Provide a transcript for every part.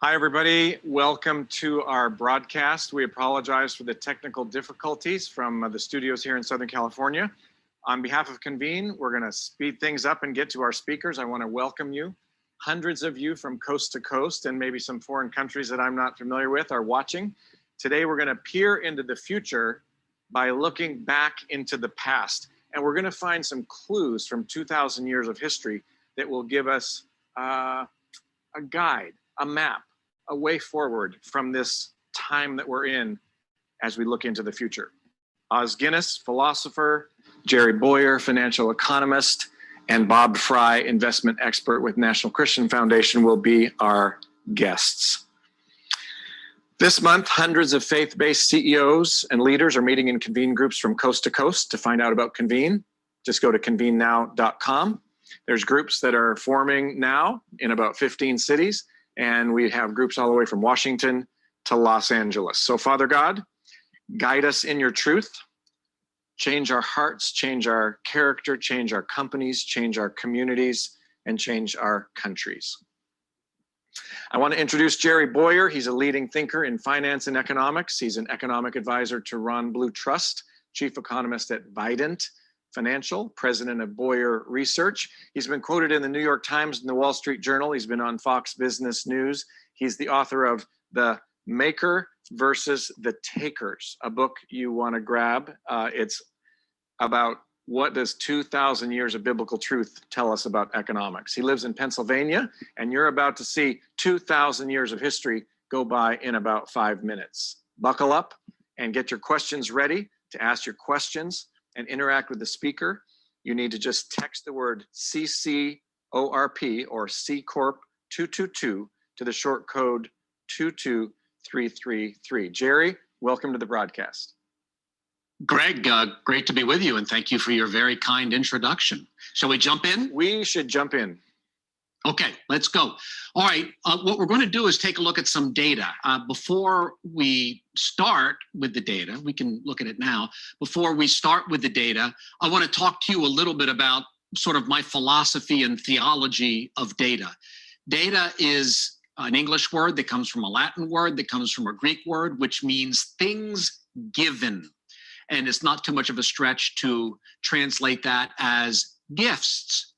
Hi, everybody. Welcome to our broadcast. We apologize for the technical difficulties from the studios here in Southern California. On behalf of Convene, we're going to speed things up and get to our speakers. I want to welcome you. Hundreds of you from coast to coast and maybe some foreign countries that I'm not familiar with are watching. Today, we're going to peer into the future by looking back into the past. And we're going to find some clues from 2,000 years of history that will give us a guide, a map, a way forward from this time that we're in as we look into the future. Os Guinness, philosopher, Jerry Bowyer, financial economist, and Bob Fry, investment expert with National Christian Foundation, will be our guests. This month, hundreds of faith-based CEOs and leaders are meeting in Convene groups from coast to coast. To find out about Convene, just go to convenenow.com. There's groups that are forming now in about 15 cities. And we have groups all the way from Washington to Los Angeles. So Father God, guide us in your truth, change our hearts, change our character, change our companies, change our communities, and change our countries. I want to introduce Jerry Bowyer. He's a leading thinker in finance and economics. He's an economic advisor to Ron Blue Trust, chief economist at Vident Financial, president of Bowyer Research. He's been quoted in the New York Times and the Wall Street Journal. He's been on Fox Business News. He's the author of The Maker versus the Takers, a book you want to grab. It's about what does 2,000 years of biblical truth tell us about economics. He lives in Pennsylvania, and you're about to see 2,000 years of history go by in about 5 minutes. Buckle up and get your questions ready to ask your questions and interact with the speaker. You need to just text the word CCORP or C Corp 222 to the short code 22333. Jerry, welcome to the broadcast. Greg, great to be with you, and thank you for your very kind introduction. Shall we jump in? We should jump in. Okay, let's go. All right, what we're going to do is take a look at some data. Before we start with the data, we can look at it now. Before we start with the data, I want to talk to you a little bit about sort of my philosophy and theology of data. Data is an English word that comes from a Latin word that comes from a Greek word, which means things given. And it's not too much of a stretch to translate that as gifts.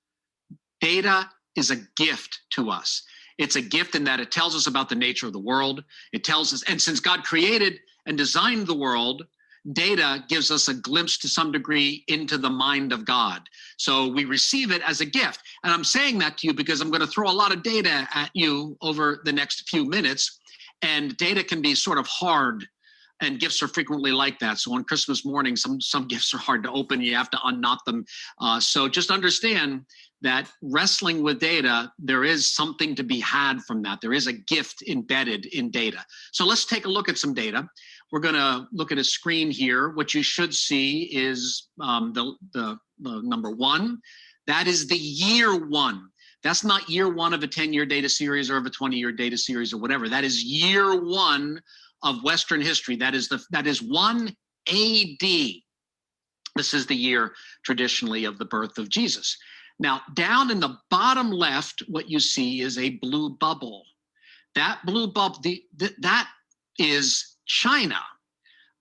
Data is a gift to us. It's a gift in that it tells us about the nature of the world. It tells us, and since God created and designed the world, data gives us a glimpse to some degree into the mind of God. So we receive it as a gift. And I'm saying that to you because I'm going to throw a lot of data at you over the next few minutes. And data can be sort of hard, and gifts are frequently like that. So on Christmas morning, some gifts are hard to open. You have to unknot them. So just understand that wrestling with data, there is something to be had from that. There is a gift embedded in data. So let's take a look at some data. We're going to look at a screen here. What you should see is the number one. That is the year one. That's not year one of a 10-year data series or of a 20-year data series or whatever. That is year one of Western history. That is 1 AD. This is the year traditionally of the birth of Jesus. Now, down in the bottom left, what you see is a blue bubble. That blue bubble, that is China.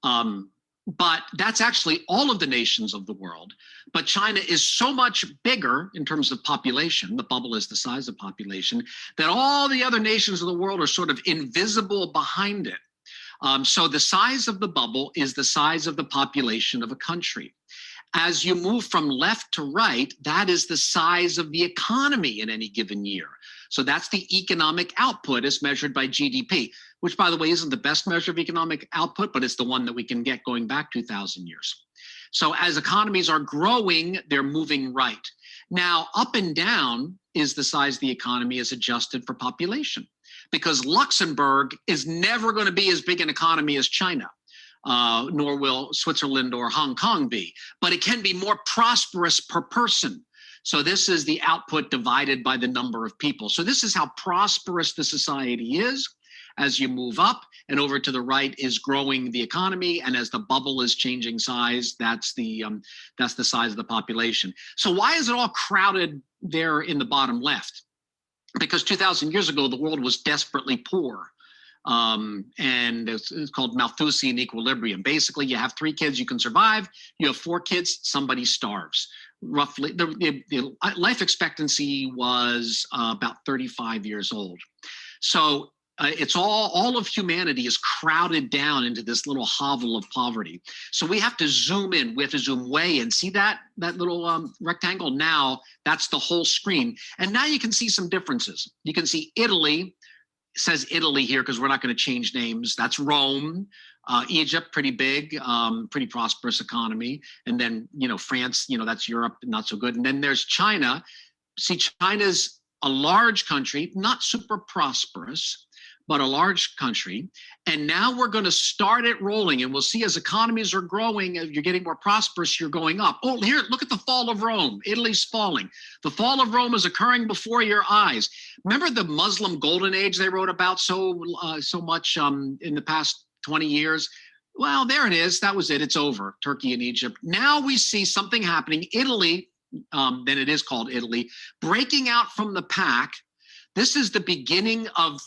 But that's actually all of the nations of the world. But China is so much bigger in terms of population, the bubble is the size of population, that all the other nations of the world are sort of invisible behind it. So the size of the bubble is the size of the population of a country. As you move from left to right, that is the size of the economy in any given year. So that's the economic output as measured by GDP, which, by the way, isn't the best measure of economic output, but it's the one that we can get going back 2,000 years. So as economies are growing, they're moving right. Now, up and down is the size of the economy as adjusted for population, because Luxembourg is never going to be as big an economy as China. Nor will Switzerland or Hong Kong be, but it can be more prosperous per person. So this is the output divided by the number of people. So this is how prosperous the society is. As you move up and over to the right is growing the economy, and as the bubble is changing size, that's the size of the population. So why is it all crowded there in the bottom left? because 2,000 years ago, the world was desperately poor. And it's called Malthusian equilibrium. Basically, you have 3 kids, you can survive. You have 4 kids, somebody starves. Roughly, the life expectancy was about 35 years old. So it's all of humanity is crowded down into this little hovel of poverty. So we have to zoom in. We have to zoom way in. See that little rectangle? Now that's the whole screen. And now you can see some differences. You can see Italy. It says Italy here because we're not going to change names. That's Rome. Egypt, pretty big, pretty prosperous economy. And then, France, that's Europe, not so good. And then there's China. See, China's a large country, not super prosperous, but a large country. And now we're going to start it rolling. And we'll see as economies are growing, as you're getting more prosperous, you're going up. Oh, here, look at the fall of Rome. Italy's falling. The fall of Rome is occurring before your eyes. Remember the Muslim golden age they wrote about so much in the past 20 years? Well, there it is. That was it. It's over. Turkey and Egypt. Now we see something happening. Italy, then it is called Italy, breaking out from the pack. This is the beginning of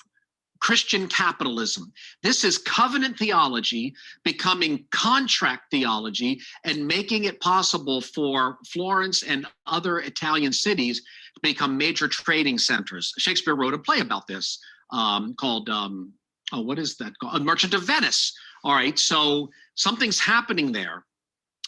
Christian capitalism. This is covenant theology becoming contract theology and making it possible for Florence and other Italian cities to become major trading centers. Shakespeare wrote a play about this called, what is that called? Merchant of Venice. All right, so something's happening there.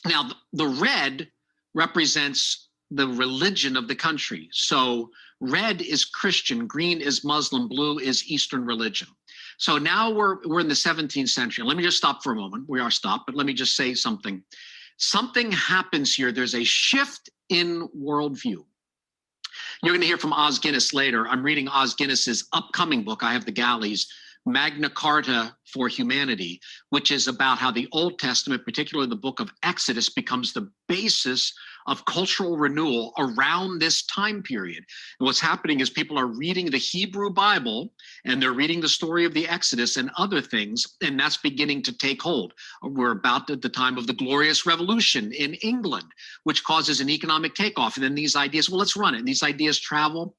Now, the red represents the religion of the country. So red is Christian, green is Muslim, blue is Eastern religion. So now we're in the 17th century. Let me just stop for a moment. We are stopped, but let me just say something. Something happens here. There's a shift in worldview. You're going to hear from Os Guinness later. I'm reading Os Guinness's upcoming book. I have the galleys, Magna Carta for Humanity, which is about how the Old Testament, particularly the book of Exodus, becomes the basis of cultural renewal around this time period. And what's happening is people are reading the Hebrew Bible and they're reading the story of the Exodus and other things, and that's beginning to take hold. We're about at the time of the Glorious Revolution in England, which causes an economic takeoff. And then these ideas, well, let's run it. And these ideas travel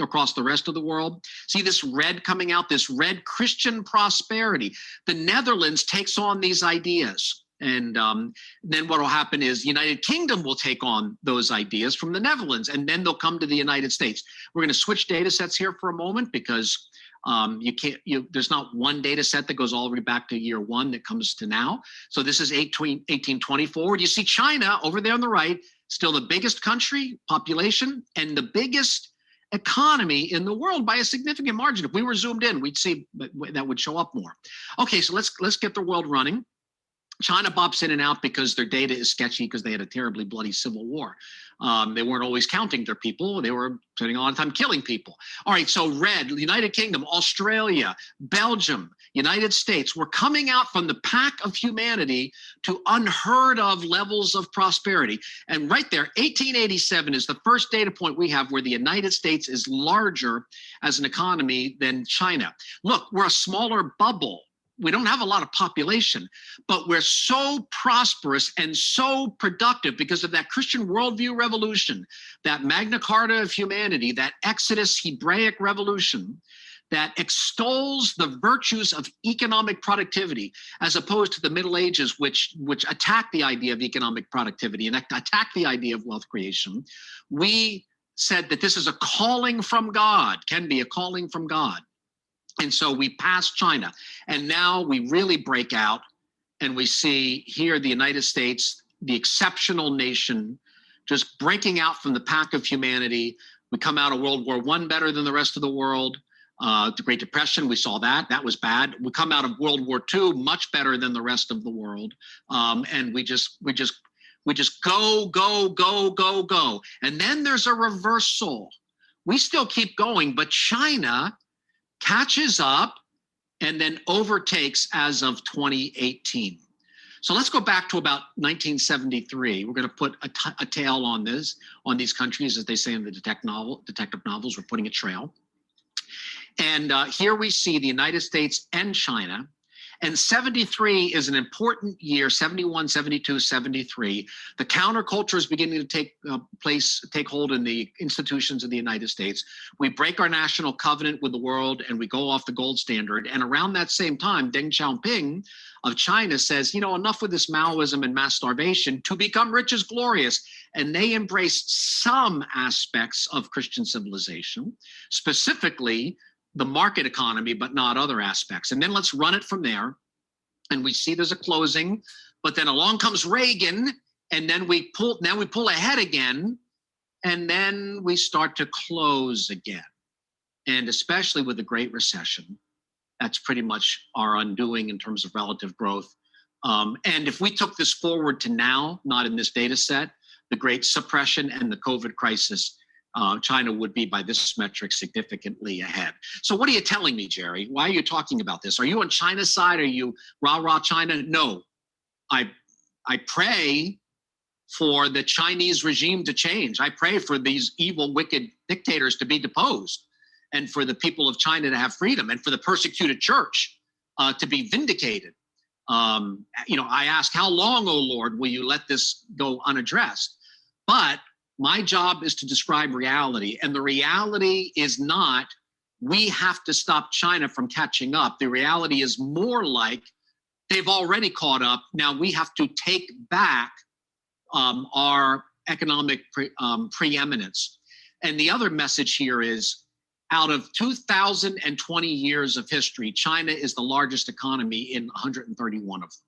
across the rest of the world. See this red coming out, this red Christian prosperity. The Netherlands takes on these ideas. And then what will happen is the United Kingdom will take on those ideas from the Netherlands, and then they'll come to the United States. We're going to switch data sets here for a moment because there's not one data set that goes all the way back to year 1 that comes to now. So this is 1820 forward. You see China over there on the right, still the biggest country, population, and the biggest economy in the world by a significant margin. If we were zoomed in, we'd see that would show up more. Okay, so let's get the world running. China bops in and out because their data is sketchy because they had a terribly bloody civil war. They weren't always counting their people. They were spending a lot of time killing people. All right, so red, United Kingdom, Australia, Belgium, United States, we're coming out from the pack of humanity to unheard of levels of prosperity. And right there, 1887 is the first data point we have where the United States is larger as an economy than China. Look, we're a smaller bubble. We don't have a lot of population, but we're so prosperous and so productive because of that Christian worldview revolution, that Magna Carta of humanity, that Exodus Hebraic revolution that extols the virtues of economic productivity as opposed to the Middle Ages, which attack the idea of economic productivity and attack the idea of wealth creation. We said that this is a calling from God, can be a calling from God. And so we passed China, and now we really break out, and we see here the United States, the exceptional nation, just breaking out from the pack of humanity. We come out of World War I better than the rest of the world. The Great Depression, we saw that. That was bad. We come out of World War II much better than the rest of the world, and we just go, go, go, go, go. And then there's a reversal. We still keep going, but China catches up and then overtakes as of 2018. So let's go back to about 1973. We're going to put a tail on these countries, as they say in the detective novels. We're putting a trail. And here we see the United States and China. And 73 is an important year, 71, 72, 73. The counterculture is beginning to take hold in the institutions of the United States. We break our national covenant with the world and we go off the gold standard. And around that same time, Deng Xiaoping of China says, enough with this Maoism and mass starvation. To become rich is glorious. And they embrace some aspects of Christian civilization, specifically the market economy, but not other aspects. And then let's run it from there. And we see there's a closing, but then along comes Reagan, and then we pull ahead again, and then we start to close again. And especially with the Great Recession, that's pretty much our undoing in terms of relative growth. And if we took this forward to now, not in this data set, the Great Suppression and the COVID crisis, China would be, by this metric, significantly ahead. So what are you telling me, Jerry? Why are you talking about this? Are you on China's side? Are you rah-rah China? No. I pray for the Chinese regime to change. I pray for these evil, wicked dictators to be deposed, and for the people of China to have freedom, and for the persecuted church to be vindicated. I ask, how long, O Lord, will you let this go unaddressed? But my job is to describe reality, and the reality is not we have to stop China from catching up. The reality is more like they've already caught up. Now we have to take back our economic preeminence. And the other message here is, out of 2,020 years of history, China is the largest economy in 131 of them.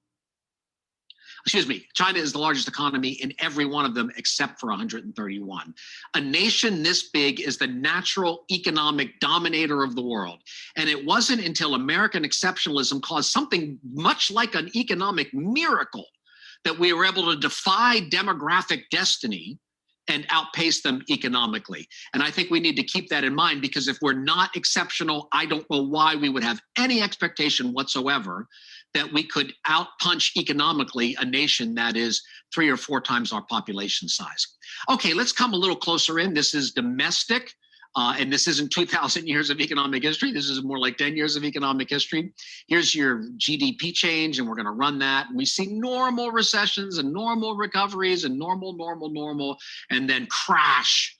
China is the largest economy in every one of them except for 131. A nation this big is the natural economic dominator of the world. And it wasn't until American exceptionalism caused something much like an economic miracle that we were able to defy demographic destiny and outpace them economically. And I think we need to keep that in mind, because if we're not exceptional, I don't know why we would have any expectation whatsoever that we could outpunch economically a nation that is 3 or 4 times our population size. Okay, let's come a little closer in. This is domestic, and this isn't 2,000 years of economic history. This is more like 10 years of economic history. Here's your GDP change, and we're gonna run that. And we see normal recessions and normal recoveries and normal, and then crash.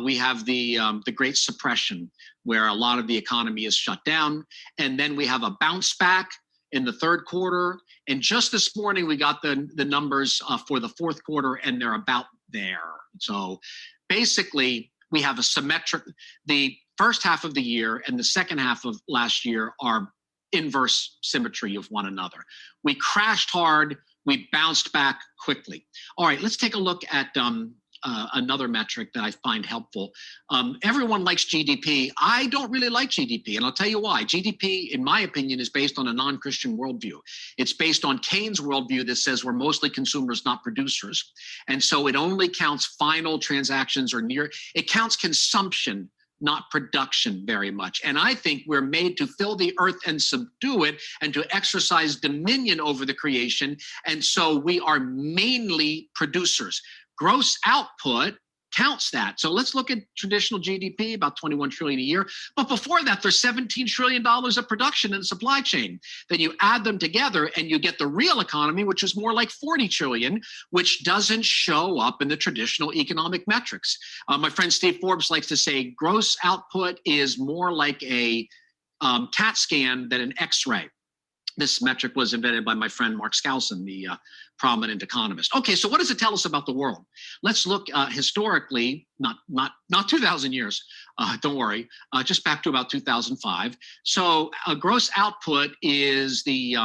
We have the Great Suppression, where a lot of the economy is shut down. And then we have a bounce back in the third quarter. And just this morning, we got the numbers for the fourth quarter, and they're about there. So basically, we have a symmetric, the first half of the year and the second half of last year are inverse symmetry of one another. We crashed hard, we bounced back quickly. All right, let's take a look at another metric that I find helpful. Everyone likes GDP. I don't really like GDP, and I'll tell you why. GDP, in my opinion, is based on a non-Christian worldview. It's based on Keynes' worldview that says we're mostly consumers, not producers. And so it only counts final transactions or it counts consumption, not production very much. And I think we're made to fill the earth and subdue it and to exercise dominion over the creation. And so we are mainly producers. Gross output counts that. So let's look at traditional GDP, about 21 trillion a year. But before that, there's $17 trillion of production in the supply chain. Then you add them together and you get the real economy, which is more like 40 trillion, which doesn't show up in the traditional economic metrics. My friend Steve Forbes likes to say gross output is more like a CAT scan than an X-ray. This metric was invented by my friend Mark Skousen, the prominent economist. Okay, so what does it tell us about the world? Let's look historically, not 2,000 years, don't worry, just back to about 2005. So gross output is the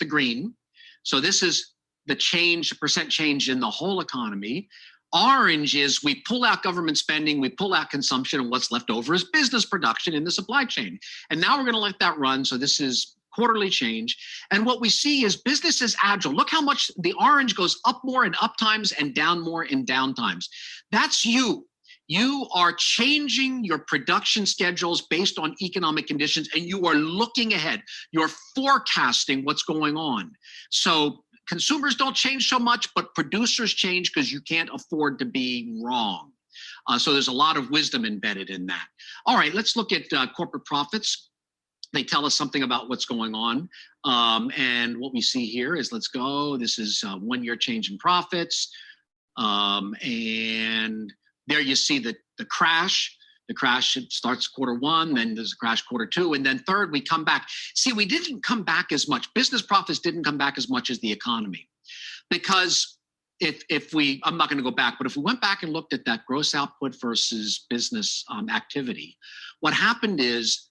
green. So this is the change, percent change in the whole economy. Orange is we pull out government spending, we pull out consumption, and what's left over is business production in the supply chain. And now we're going to let that run. So this is quarterly change. And what we see is business is agile. Look how much the orange goes up more in up times and down more in down times. That's you. You are changing your production schedules based on economic conditions, and you are looking ahead. You're forecasting what's going on. So consumers don't change so much, but producers change because you can't afford to be wrong. So there's a lot of wisdom embedded in that. All right, let's look at corporate profits. They tell us something about what's going on. And what we see here is, let's go. This is 1 year change in profits. And there you see the crash. The crash starts Q1, then there's a crash Q2, and then third, we come back. See, we didn't come back as much. Business profits didn't come back as much as the economy. Because I'm not going to go back, but if we went back and looked at that gross output versus business activity, what happened is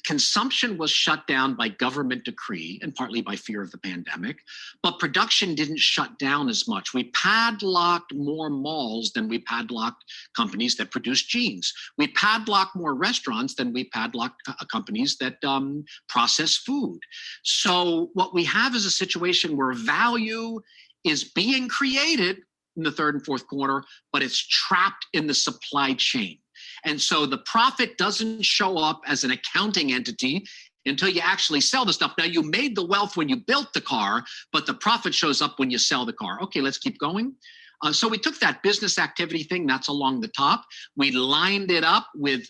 consumption was shut down by government decree and partly by fear of the pandemic, but production didn't shut down as much. We padlocked more malls than we padlocked companies that produce jeans. We padlocked more restaurants than we padlocked companies that process food. So what we have is a situation where value is being created in the third and fourth quarter, but it's trapped in the supply chain. And so the profit doesn't show up as an accounting entity until you actually sell the stuff. Now, you made the wealth when you built the car, but the profit shows up when you sell the car. Okay, let's keep going. So we took that business activity thing, that's along the top. We lined it up with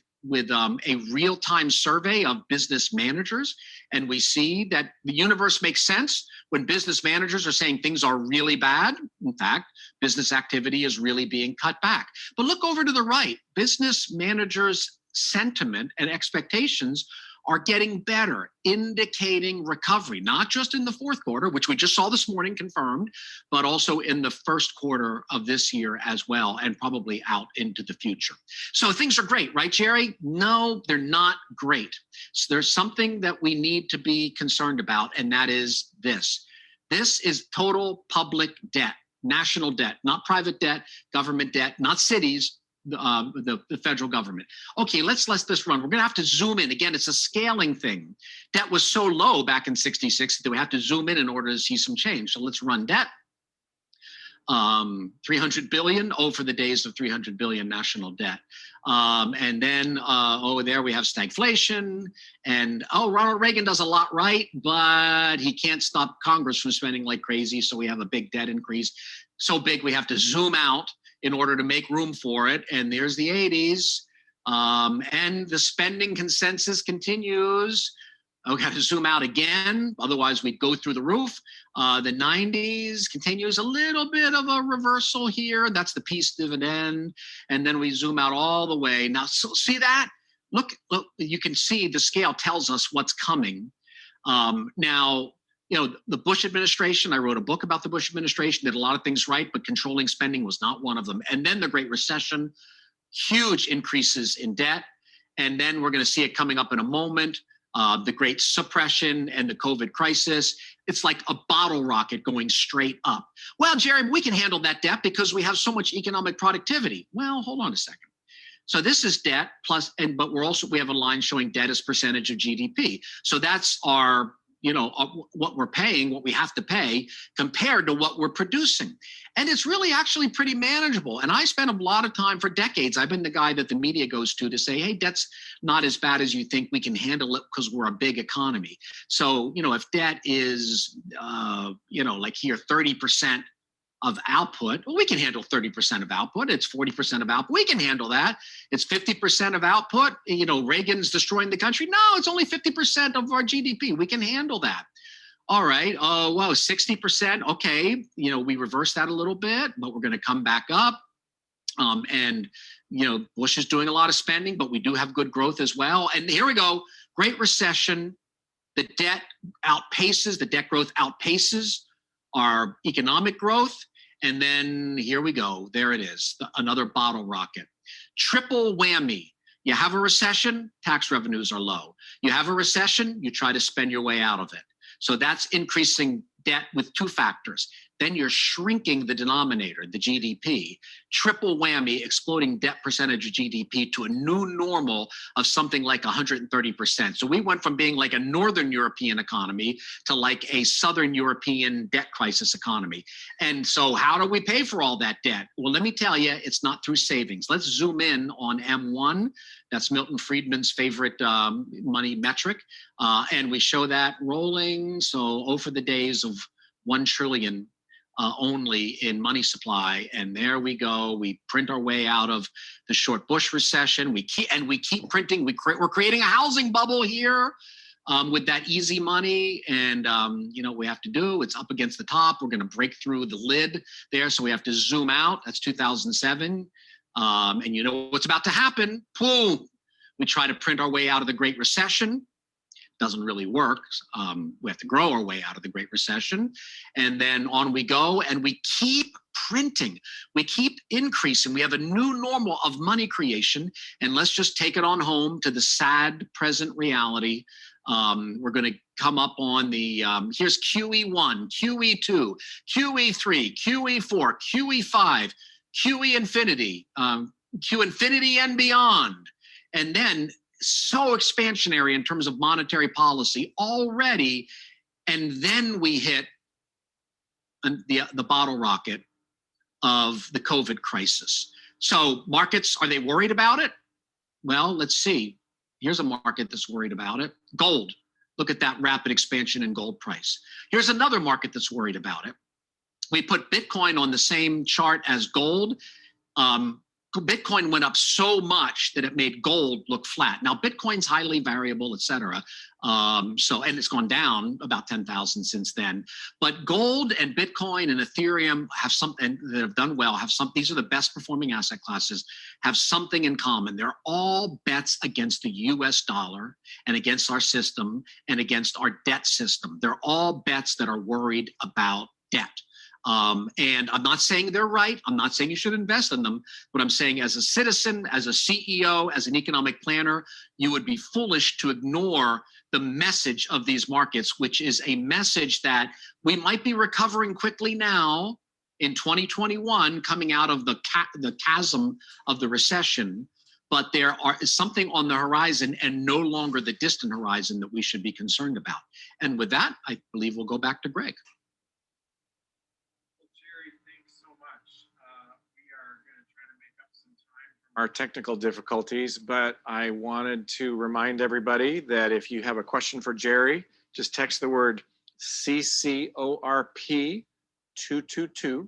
a real-time survey of business managers. And we see that the universe makes sense when business managers are saying things are really bad. In fact, business activity is really being cut back. But look over to the right. Business managers' sentiment and expectations are getting better, indicating recovery, not just in the fourth quarter, which we just saw this morning confirmed, but also in the first quarter of this year as well, and probably out into the future. So things are great, right, Jerry? No, they're not great. So there's something that we need to be concerned about, and that is this. This is total public debt, national debt, not private debt, government debt, not cities, the federal government. Okay, let's let this run. We're going to have to zoom in. Again, it's a scaling thing. Debt was so low back in 66 that we have to zoom in order to see some change. So let's run debt. 300 billion, for the days of 300 billion national debt. And then over there we have stagflation. And Ronald Reagan does a lot right, but he can't stop Congress from spending like crazy. So we have a big debt increase. So big we have to zoom out in order to make room for it. And there's the 80s. And the spending consensus continues. We got to zoom out again, otherwise we'd go through the roof. The 90s continues, a little bit of a reversal here. That's the peace dividend. And then we zoom out all the way. Now, so see that? Look, you can see the scale tells us what's coming. Now, the Bush administration, I wrote a book about the Bush administration, did a lot of things right, but controlling spending was not one of them. And then the Great Recession, huge increases in debt. And then we're going to see it coming up in a moment. The Great Suppression and the COVID crisis. It's like a bottle rocket going straight up. Well, Jerry, we can handle that debt because we have so much economic productivity. Well, hold on a second. So this is debt plus, but we have a line showing debt as percentage of GDP. So that's our, what we're paying, what we have to pay compared to what we're producing. And it's really actually pretty manageable. And I spent a lot of time for decades. I've been the guy that the media goes to say, hey, debt's not as bad as you think. We can handle it because we're a big economy. So, if debt is, like here, 30% of output, well, we can handle 30% of output. It's 40% of output. We can handle that. It's 50% of output. Reagan's destroying the country. No, it's only 50% of our GDP. We can handle that. All right. Oh, wow, 60%. Okay. We reverse that a little bit, but we're going to come back up. And Bush is doing a lot of spending, but we do have good growth as well. And here we go. Great Recession. The debt growth outpaces our economic growth. And then here we go. There it is. Another bottle rocket. Triple whammy. You have a recession, tax revenues are low. You have a recession, you try to spend your way out of it. So that's increasing debt with two factors. Then you're shrinking the denominator, the GDP. Triple whammy, exploding debt percentage of GDP to a new normal of something like 130%. So we went from being like a Northern European economy to like a Southern European debt crisis economy. And so how do we pay for all that debt? Well, let me tell you, it's not through savings. Let's zoom in on M1. That's Milton Friedman's favorite money metric. And we show that rolling. So for the days of 1 trillion only in money supply. And there we go. We print our way out of the short Bush recession. We keep printing. We're creating a housing bubble here. with that easy money, and we have to do, it's up against the top. We're going to break through the lid there, so we have to zoom out. That's 2007, and you know what's about to happen. Boom! We try to print our way out of the Great Recession. Doesn't really work. We have to grow our way out of the Great Recession, and then on we go, and we keep printing. We keep increasing. We have a new normal of money creation, and let's just take it on home to the sad present reality. We're going to come up on the, here's QE1, QE2, QE3, QE4, QE5, QE infinity, Q infinity and beyond. And then so expansionary in terms of monetary policy already. And then we hit the bottle rocket of the COVID crisis. So markets, are they worried about it? Well, let's see. Here's a market that's worried about it. Gold. Look at that rapid expansion in gold price. Here's another market that's worried about it. We put Bitcoin on the same chart as gold. Bitcoin went up so much that it made gold look flat. Now, Bitcoin's highly variable, et cetera. And it's gone down about 10,000 since then. But gold and Bitcoin and Ethereum have something that have done well, these are the best performing asset classes, have something in common. They're all bets against the US dollar and against our system and against our debt system. They're all bets that are worried about debt. And I'm not saying they're right. I'm not saying you should invest in them. But I'm saying as a citizen, as a CEO, as an economic planner, you would be foolish to ignore the message of these markets, which is a message that we might be recovering quickly now in 2021, coming out of the chasm of the recession. But there is something on the horizon and no longer the distant horizon that we should be concerned about. And with that, I believe we'll go back to Greg. Our technical difficulties, but I wanted to remind everybody that if you have a question for Jerry, just text the word CCORP 222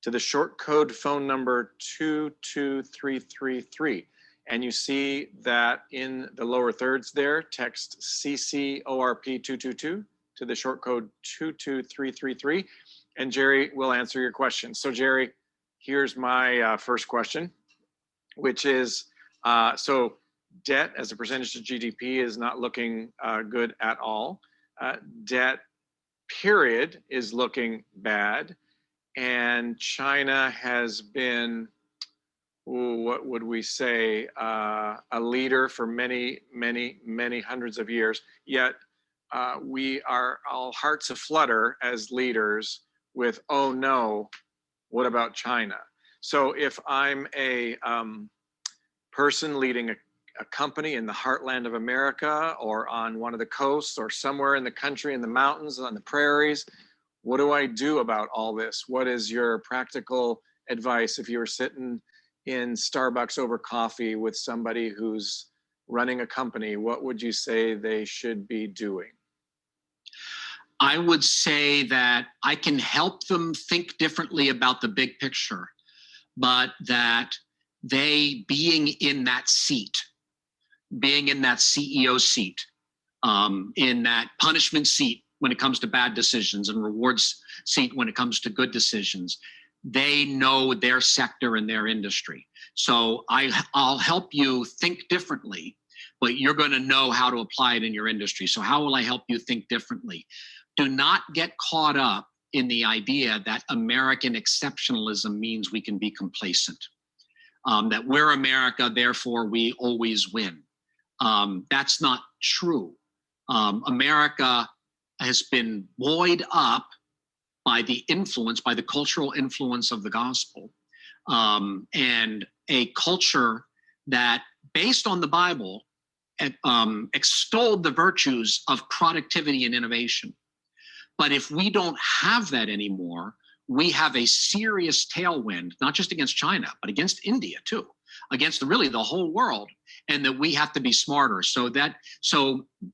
to the short code phone number 22333. And you see that in the lower thirds there, text CCORP 222 to the short code 22333, and Jerry will answer your question. So Jerry, here's my first question, which is, so debt as a percentage of GDP is not looking good at all. Debt, period, is looking bad. And China has been, what would we say, a leader for many, many, many hundreds of years. Yet we are all hearts aflutter as leaders with, oh no, what about China? So if I'm a person leading a company in the heartland of America or on one of the coasts or somewhere in the country, in the mountains, on the prairies, what do I do about all this? What is your practical advice if you were sitting in Starbucks over coffee with somebody who's running a company? What would you say they should be doing? I would say that I can help them think differently about the big picture, but that they being in that seat, being in that CEO seat, in that punishment seat when it comes to bad decisions and rewards seat when it comes to good decisions, they know their sector and their industry. So I'll help you think differently, but you're going to know how to apply it in your industry. So how will I help you think differently? Do not get caught up in the idea that American exceptionalism means we can be complacent, that we're America, therefore we always win. That's not true. America has been buoyed up by the influence, by the cultural influence of the gospel, and a culture that, based on the Bible, extolled the virtues of productivity and innovation. But if we don't have that anymore, we have a serious tailwind, not just against China, but against India too, against really the whole world, and that we have to be smarter. So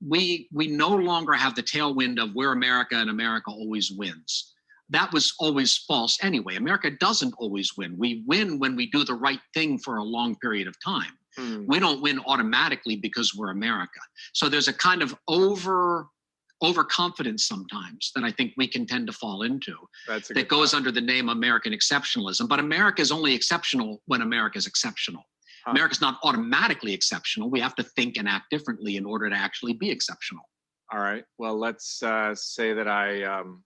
we no longer have the tailwind of we're America and America always wins. That was always false anyway. America doesn't always win. We win when we do the right thing for a long period of time. Hmm. We don't win automatically because we're America. So there's a kind of overconfidence sometimes that I think we can tend to fall into that goes under the name American exceptionalism. But America is only exceptional when America is exceptional. America's not automatically exceptional. We have to think and act differently in order to actually be exceptional. All right. Well, let's say that I'm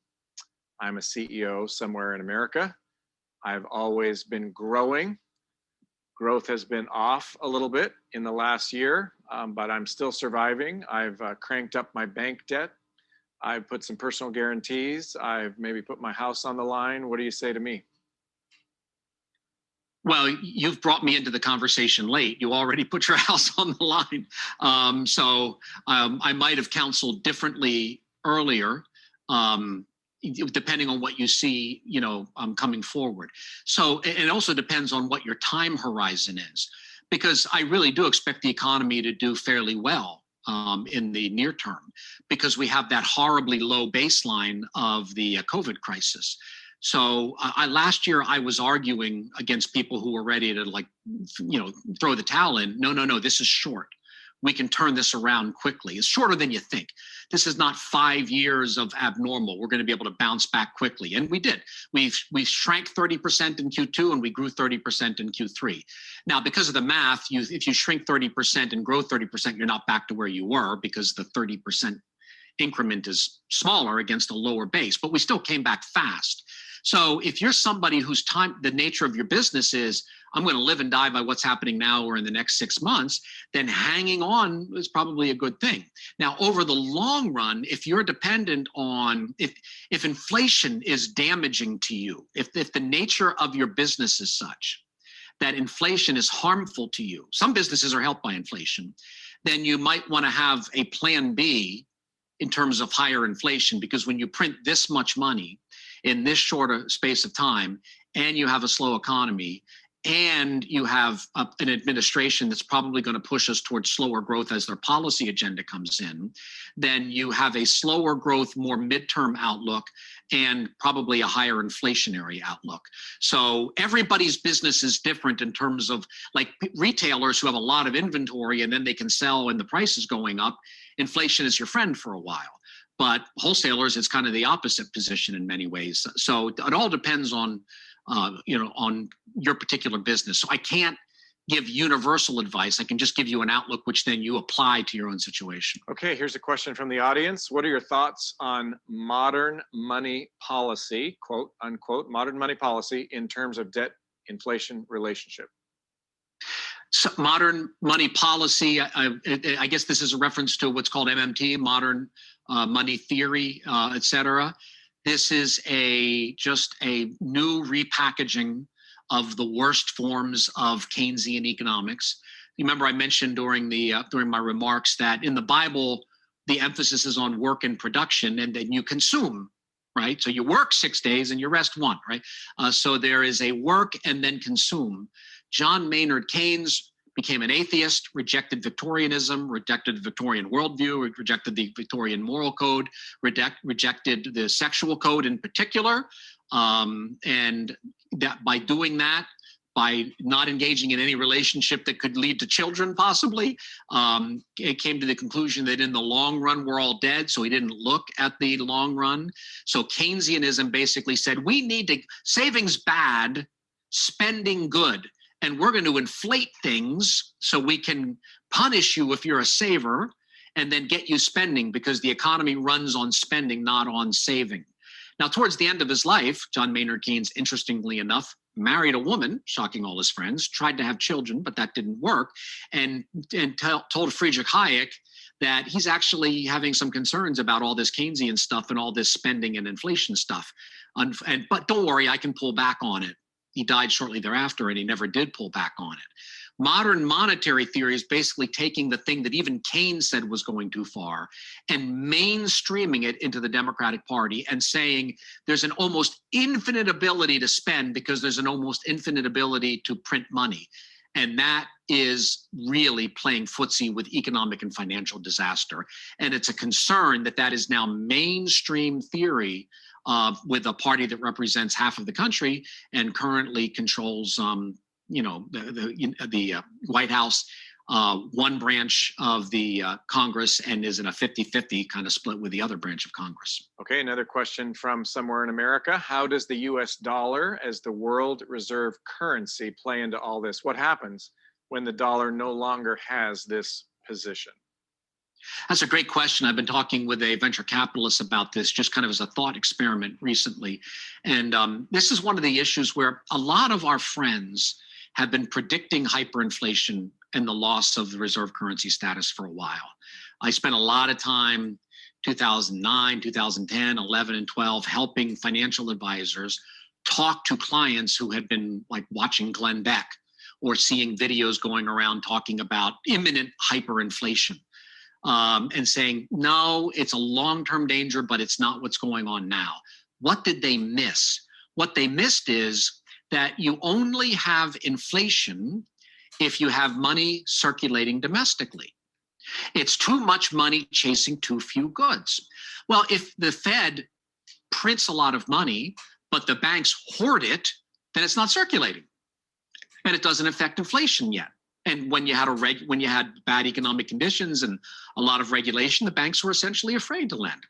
a CEO somewhere in America. I've always been growing. Growth has been off a little bit in the last year, but I'm still surviving. I've cranked up my bank debt. I've put some personal guarantees. I've maybe put my house on the line. What do you say to me? Well, you've brought me into the conversation late. You already put your house on the line. I might have counseled differently earlier, depending on what you see, coming forward. So it also depends on what your time horizon is, because I really do expect the economy to do fairly well in the near term, because we have that horribly low baseline of the COVID crisis. So last year I was arguing against people who were ready to throw the towel in. No, this is short. We can turn this around quickly. It's shorter than you think. This is not 5 years of abnormal. We're going to be able to bounce back quickly. And we did. We shrank 30% in Q2 and we grew 30% in Q3. Now, because of the math, if you shrink 30% and grow 30%, you're not back to where you were, because the 30% increment is smaller against a lower base, but we still came back fast. So if you're somebody whose the nature of your business is, I'm going to live and die by what's happening now or in the next 6 months, then hanging on is probably a good thing. Now, over the long run, if you're dependent on, if inflation is damaging to you, if the nature of your business is such that inflation is harmful to you, some businesses are helped by inflation, then you might want to have a plan B in terms of higher inflation, because when you print this much money in this shorter space of time, and you have a slow economy, and you have an administration that's probably going to push us towards slower growth as their policy agenda comes in, then you have a slower growth, more midterm outlook, and probably a higher inflationary outlook. So everybody's business is different in terms of, like, retailers who have a lot of inventory and then they can sell when the price is going up. Inflation is your friend for a while. But wholesalers, it's kind of the opposite position in many ways. So it all depends on your particular business. So I can't give universal advice. I can just give you an outlook, which then you apply to your own situation. Okay, here's a question from the audience. What are your thoughts on modern money policy, quote unquote, modern money policy in terms of debt inflation relationship? So modern money policy, I guess this is a reference to what's called MMT, modern money theory, et cetera. This is just a new repackaging of the worst forms of Keynesian economics. Remember, I mentioned during my remarks that in the Bible, the emphasis is on work and production, and then you consume, right? So you work 6 days and you rest 1, right? So there is a work and then consume. John Maynard Keynes became an atheist, rejected Victorianism, rejected the Victorian worldview, rejected the Victorian moral code, rejected the sexual code in particular. And that by doing that, by not engaging in any relationship that could lead to children, possibly, it came to the conclusion that in the long run, we're all dead. So he didn't look at the long run. So Keynesianism basically said, we need to, savings bad, spending good. And we're going to inflate things so we can punish you if you're a saver, and then get you spending, because the economy runs on spending, not on saving. Now, towards the end of his life, John Maynard Keynes, interestingly enough, married a woman, shocking all his friends, tried to have children, but that didn't work, and told Friedrich Hayek that he's actually having some concerns about all this Keynesian stuff and all this spending and inflation stuff. But don't worry, I can pull back on it. He died shortly thereafter, and he never did pull back on it. Modern monetary theory is basically taking the thing that even Keynes said was going too far and mainstreaming it into the Democratic Party and saying there's an almost infinite ability to spend because there's an almost infinite ability to print money. And that is really playing footsie with economic and financial disaster. And it's a concern that that is now mainstream theory with a party that represents half of the country and currently controls White House, one branch of the Congress, and is in a 50-50 kind of split with the other branch of Congress. Okay, another question from somewhere in America. How does the US dollar as the world reserve currency play into all this? What happens when the dollar no longer has this position? That's a great question. I've been talking with a venture capitalist about this just kind of as a thought experiment recently. And this is one of the issues where a lot of our friends have been predicting hyperinflation and the loss of the reserve currency status for a while. I spent a lot of time 2009, 2010, 11, and 12 helping financial advisors talk to clients who had been like watching Glenn Beck or seeing videos going around talking about imminent hyperinflation. And saying, no, it's a long-term danger, but it's not what's going on now. What did they miss? What they missed is that you only have inflation if you have money circulating domestically. It's too much money chasing too few goods. Well, if the Fed prints a lot of money, but the banks hoard it, then it's not circulating. And it doesn't affect inflation yet. And when you had bad economic conditions and a lot of regulation, the banks were essentially afraid to lend.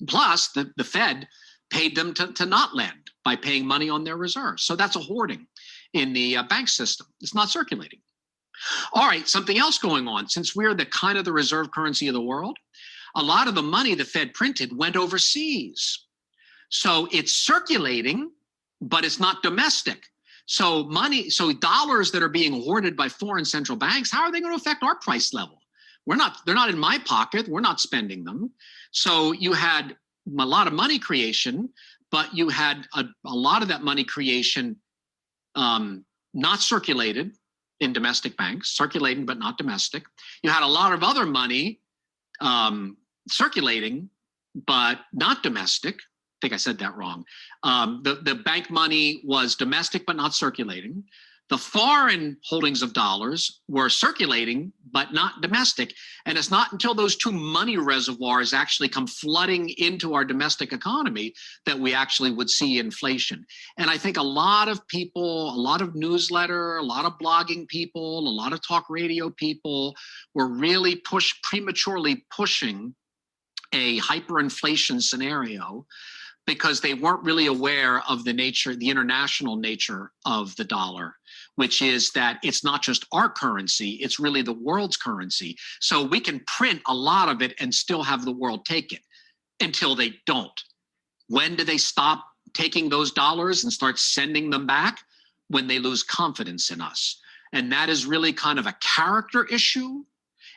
Plus, the Fed paid them to not lend by paying money on their reserves. So that's a hoarding in the bank system. It's not circulating. All right, something else going on. Since we're the kind of the reserve currency of the world, a lot of the money the Fed printed went overseas. So it's circulating, but it's not domestic. So dollars that are being hoarded by foreign central banks, how are they going to affect our price level? They're not in my pocket. We're not spending them. So you had a lot of money creation, but you had a lot of that money creation not circulated in domestic banks, circulating but not domestic. You had a lot of other money circulating but not domestic. I think I said that wrong. The bank money was domestic but not circulating. The foreign holdings of dollars were circulating but not domestic. And it's not until those two money reservoirs actually come flooding into our domestic economy that we actually would see inflation. And I think a lot of people, a lot of newsletter, a lot of blogging people, a lot of talk radio people were really prematurely pushing a hyperinflation scenario, because they weren't really aware of the international nature of the dollar, which is that it's not just our currency, it's really the world's currency. So we can print a lot of it and still have the world take it until they don't. When do they stop taking those dollars and start sending them back? When they lose confidence in us. And that is really kind of a character issue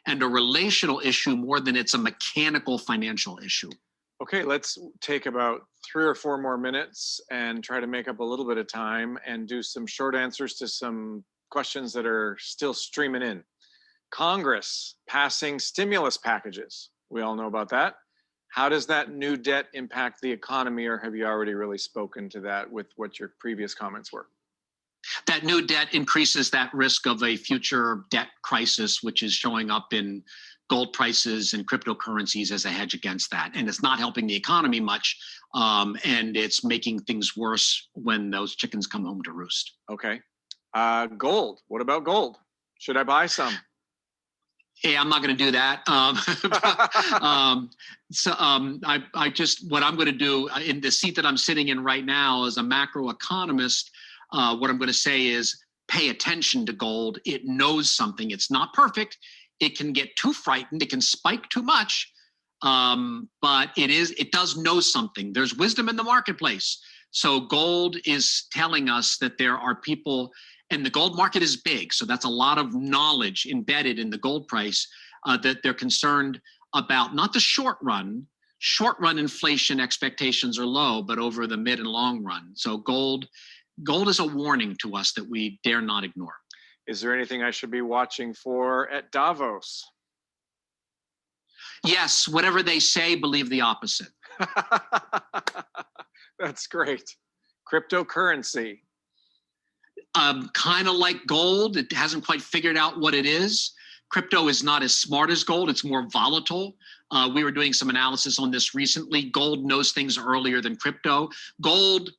and a relational issue more than it's a mechanical financial issue. Okay, let's take about 3 or 4 more minutes and try to make up a little bit of time and do some short answers to some questions that are still streaming in. Congress passing stimulus packages. We all know about that. How does that new debt impact the economy, or have you already really spoken to that with what your previous comments were? That new debt increases that risk of a future debt crisis, which is showing up in gold prices and cryptocurrencies as a hedge against that. And it's not helping the economy much. And it's making things worse when those chickens come home to roost. Okay. Gold. What about gold? Should I buy some? Hey, I'm not going to do that. What I'm going to do in the seat that I'm sitting in right now as a macroeconomist, what I'm going to say is pay attention to gold. It knows something. It's not perfect. It can get too frightened. It can spike too much, but it does know something. There's wisdom in the marketplace. So gold is telling us that there are people, and the gold market is big. So that's a lot of knowledge embedded in the gold price, that they're concerned about not the short run. Short run inflation expectations are low, but over the mid and long run. So gold is a warning to us that we dare not ignore. Is there anything I should be watching for at Davos? Yes, whatever they say, believe the opposite. That's great. Cryptocurrency. Kind of like gold. It hasn't quite figured out what it is. Crypto is not as smart as gold. It's more volatile. We were doing some analysis on this recently. Gold knows things earlier than crypto. Gold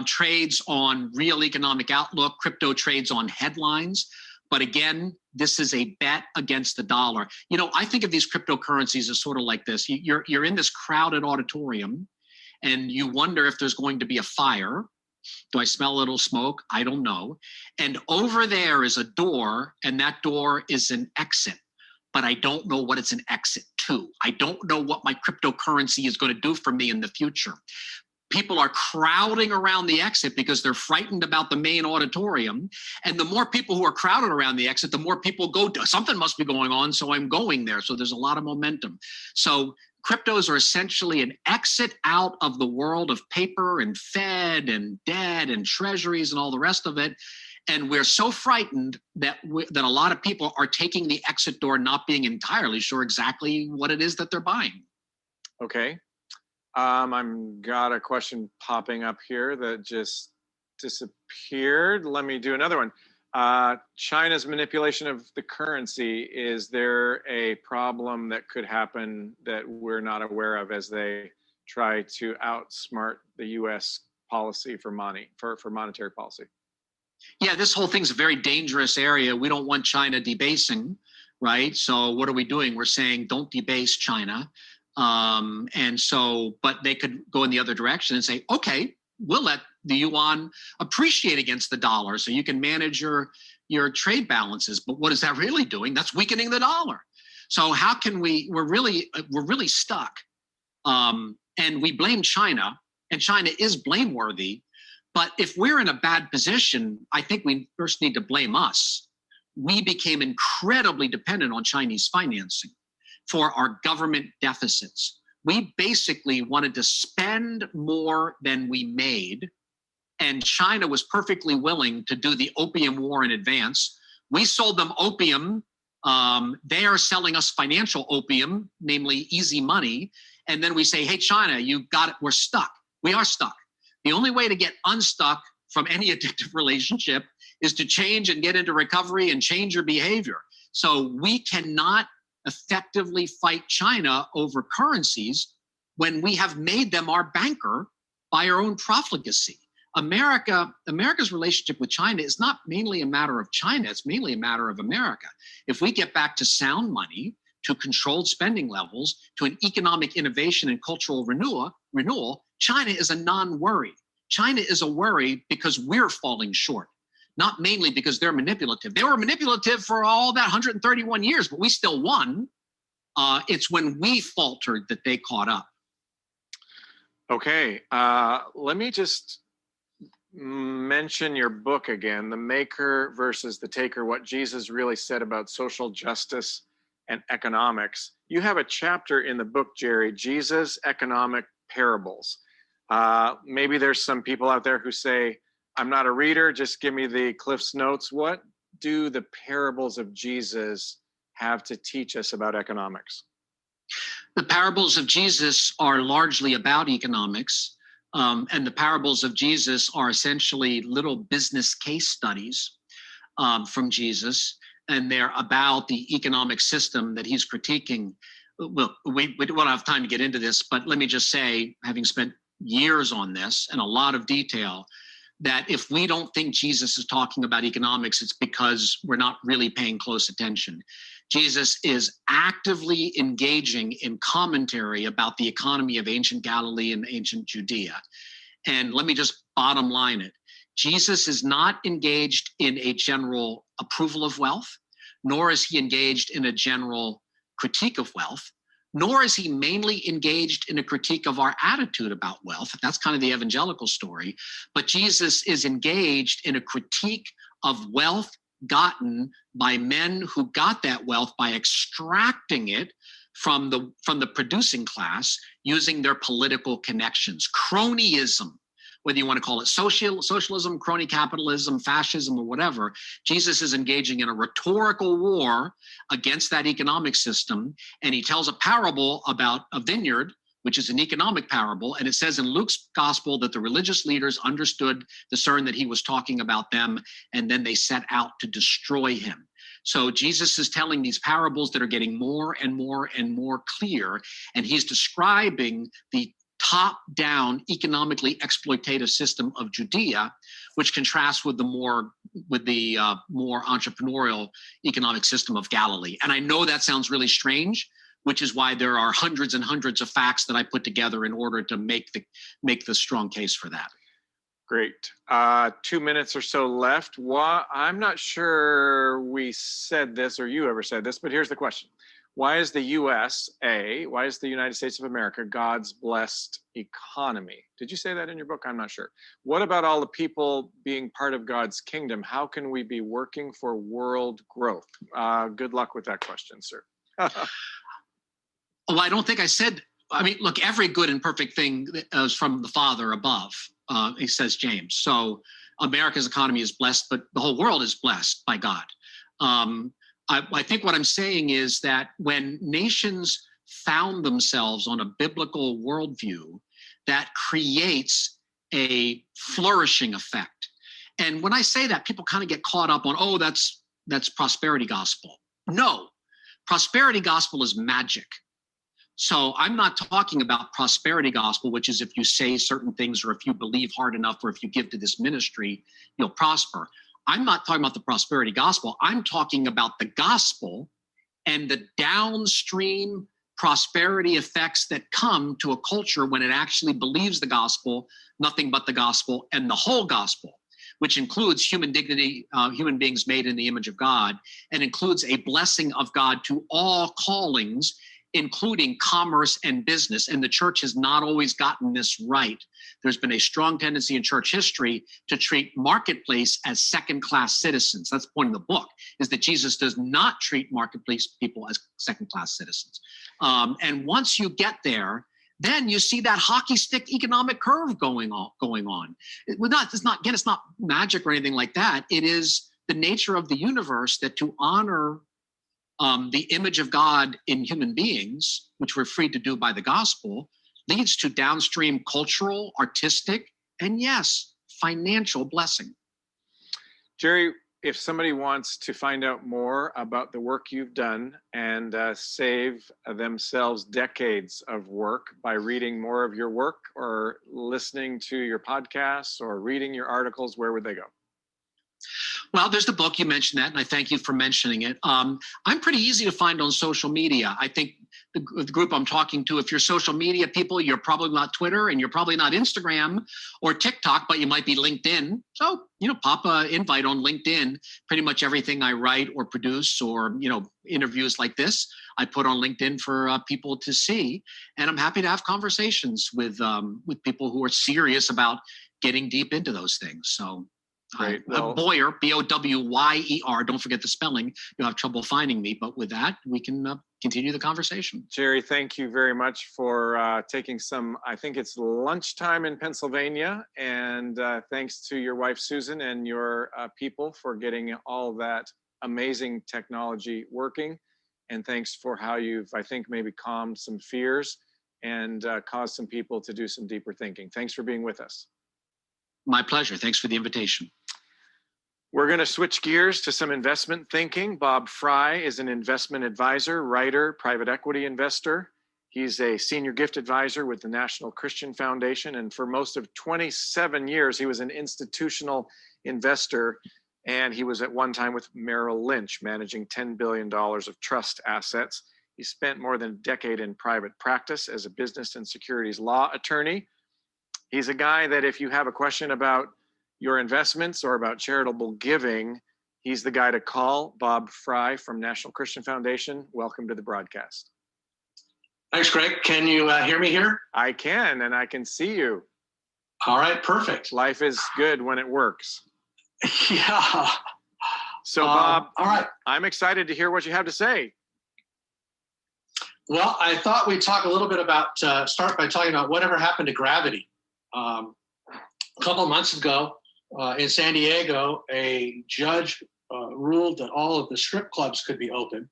trades on real economic outlook. Crypto trades on headlines. But again, this is a bet against the dollar. You know, I think of these cryptocurrencies as sort of like this. You're in this crowded auditorium and you wonder if there's going to be a fire. Do I smell a little smoke? I don't know. And over there is a door, and that door is an exit. But I don't know what it's an exit to. I don't know what my cryptocurrency is going to do for me in the future. People are crowding around the exit because they're frightened about the main auditorium. And the more people who are crowded around the exit, the more people go, something must be going on, so I'm going there. So there's a lot of momentum. So cryptos are essentially an exit out of the world of paper and Fed and debt and treasuries and all the rest of it. And we're so frightened that that a lot of people are taking the exit door, not being entirely sure exactly what it is that they're buying. Okay. I've got a question popping up here that just disappeared. Let me do another one. China's manipulation of the currency. Is there a problem that could happen that we're not aware of as they try to outsmart the U.S. policy for money, for monetary policy? Yeah, this whole thing's a very dangerous area. We don't want China debasing, right? So what are we doing? We're saying don't debase China. And so, but they could go in the other direction and say, okay, we'll let the yuan appreciate against the dollar so you can manage your trade balances. But what is that really doing? That's weakening the dollar. So how can we're really stuck. And we blame China, and China is blameworthy. But if we're in a bad position, I think we first need to blame us. We became incredibly dependent on Chinese financing for our government deficits. We basically wanted to spend more than we made, and China was perfectly willing to do the opium war in advance. We sold them opium. They are selling us financial opium, namely easy money. And then we say, hey, China, you got it. We're stuck. We are stuck. The only way to get unstuck from any addictive relationship is to change and get into recovery and change your behavior. So we cannot effectively fight China over currencies when we have made them our banker by our own profligacy. America's relationship with China is not mainly a matter of China, it's mainly a matter of America. If we get back to sound money, to controlled spending levels, to an economic innovation and cultural renewal, China is a non-worry. China is a worry because we're falling short, not mainly because they're manipulative. They were manipulative for all that 131 years, but we still won. It's when we faltered that they caught up. Okay, let me just mention your book again, The Maker versus the Taker, What Jesus Really Said About Social Justice and Economics. You have a chapter in the book, Jerry, Jesus' Economic Parables. Maybe there's some people out there who say, I'm not a reader, just give me the Cliff's Notes. What do the parables of Jesus have to teach us about economics? The parables of Jesus are largely about economics, and the parables of Jesus are essentially little business case studies from Jesus, and they're about the economic system that he's critiquing. Well, we don't have time to get into this, but let me just say, having spent years on this and a lot of detail, that if we don't think Jesus is talking about economics, it's because we're not really paying close attention. Jesus is actively engaging in commentary about the economy of ancient Galilee and ancient Judea. And let me just bottom line it. Jesus is not engaged in a general approval of wealth, nor is he engaged in a general critique of wealth, nor is he mainly engaged in a critique of our attitude about wealth. That's kind of the evangelical story. But Jesus is engaged in a critique of wealth gotten by men who got that wealth by extracting it from the producing class using their political connections. Cronyism, whether you want to call it socialism, crony capitalism, fascism, or whatever, Jesus is engaging in a rhetorical war against that economic system. And he tells a parable about a vineyard, which is an economic parable. And it says in Luke's gospel that the religious leaders discerned that he was talking about them, and then they set out to destroy him. So Jesus is telling these parables that are getting more and more and more clear, and he's describing the top-down, economically exploitative system of Judea, which contrasts with the more entrepreneurial economic system of Galilee. And I know that sounds really strange, which is why there are hundreds and hundreds of facts that I put together in order to make the strong case for that. Great. 2 minutes or so left. I'm not sure we said this or you ever said this, but here's the question. Why is the USA, why is the United States of America God's blessed economy? Did you say that in your book? I'm not sure. What about all the people being part of God's kingdom? How can we be working for world growth? Good luck with that question, sir. Well, I don't think I said, I mean, look, every good and perfect thing is from the Father above, he says James. So America's economy is blessed, but the whole world is blessed by God. I think what I'm saying is that when nations found themselves on a biblical worldview, that creates a flourishing effect. And when I say that, people kind of get caught up on, oh, that's prosperity gospel. No, prosperity gospel is magic. So I'm not talking about prosperity gospel, which is if you say certain things or if you believe hard enough or if you give to this ministry, you'll prosper. I'm not talking about the prosperity gospel. I'm talking about the gospel and the downstream prosperity effects that come to a culture when it actually believes the gospel, nothing but the gospel, and the whole gospel, which includes human dignity, human beings made in the image of God, and includes a blessing of God to all callings, including commerce and business. And the church has not always gotten this right. There's been a strong tendency in church history to treat marketplace as second-class citizens. That's the point of the book, is that Jesus does not treat marketplace people as second-class citizens. And once you get there, then you see that hockey stick economic curve going on. It's not magic or anything like that. It is the nature of the universe that to honor the image of God in human beings, which we're free to do by the gospel, leads to downstream cultural, artistic, and yes, financial blessing. Jerry, if somebody wants to find out more about the work you've done and save themselves decades of work by reading more of your work or listening to your podcasts or reading your articles, where would they go? Well, there's the book, you mentioned that, and I thank you for mentioning it. I'm pretty easy to find on social media. I think the group I'm talking to, if you're social media people, you're probably not Twitter and you're probably not Instagram or TikTok, but you might be LinkedIn. So, pop an invite on LinkedIn. Pretty much everything I write or produce or, interviews like this, I put on LinkedIn for people to see. And I'm happy to have conversations with people who are serious about getting deep into those things. So. Great. Well, Bowyer, Bowyer, don't forget the spelling. You'll have trouble finding me, but with that, we can continue the conversation. Jerry, thank you very much for taking I think it's lunchtime in Pennsylvania, and thanks to your wife, Susan, and your people for getting all that amazing technology working, and thanks for how you've, I think, maybe calmed some fears and caused some people to do some deeper thinking. Thanks for being with us. My pleasure. Thanks for the invitation. We're going to switch gears to some investment thinking. Bob Fry is an investment advisor, writer, private equity investor. He's a senior gift advisor with the National Christian Foundation. And for most of 27 years, he was an institutional investor. And he was at one time with Merrill Lynch, managing $10 billion of trust assets. He spent more than a decade in private practice as a business and securities law attorney. He's a guy that if you have a question about your investments or about charitable giving, he's the guy to call. Bob Fry from National Christian Foundation. Welcome to the broadcast. Thanks, Greg. Can you hear me here? I can, and I can see you. All right, perfect. Life is good when it works. Yeah. So, Bob, all right. I'm excited to hear what you have to say. Well, I thought we'd talk a little bit about, start by talking about whatever happened to gravity. A couple of months ago in San Diego, a judge ruled that all of the strip clubs could be open,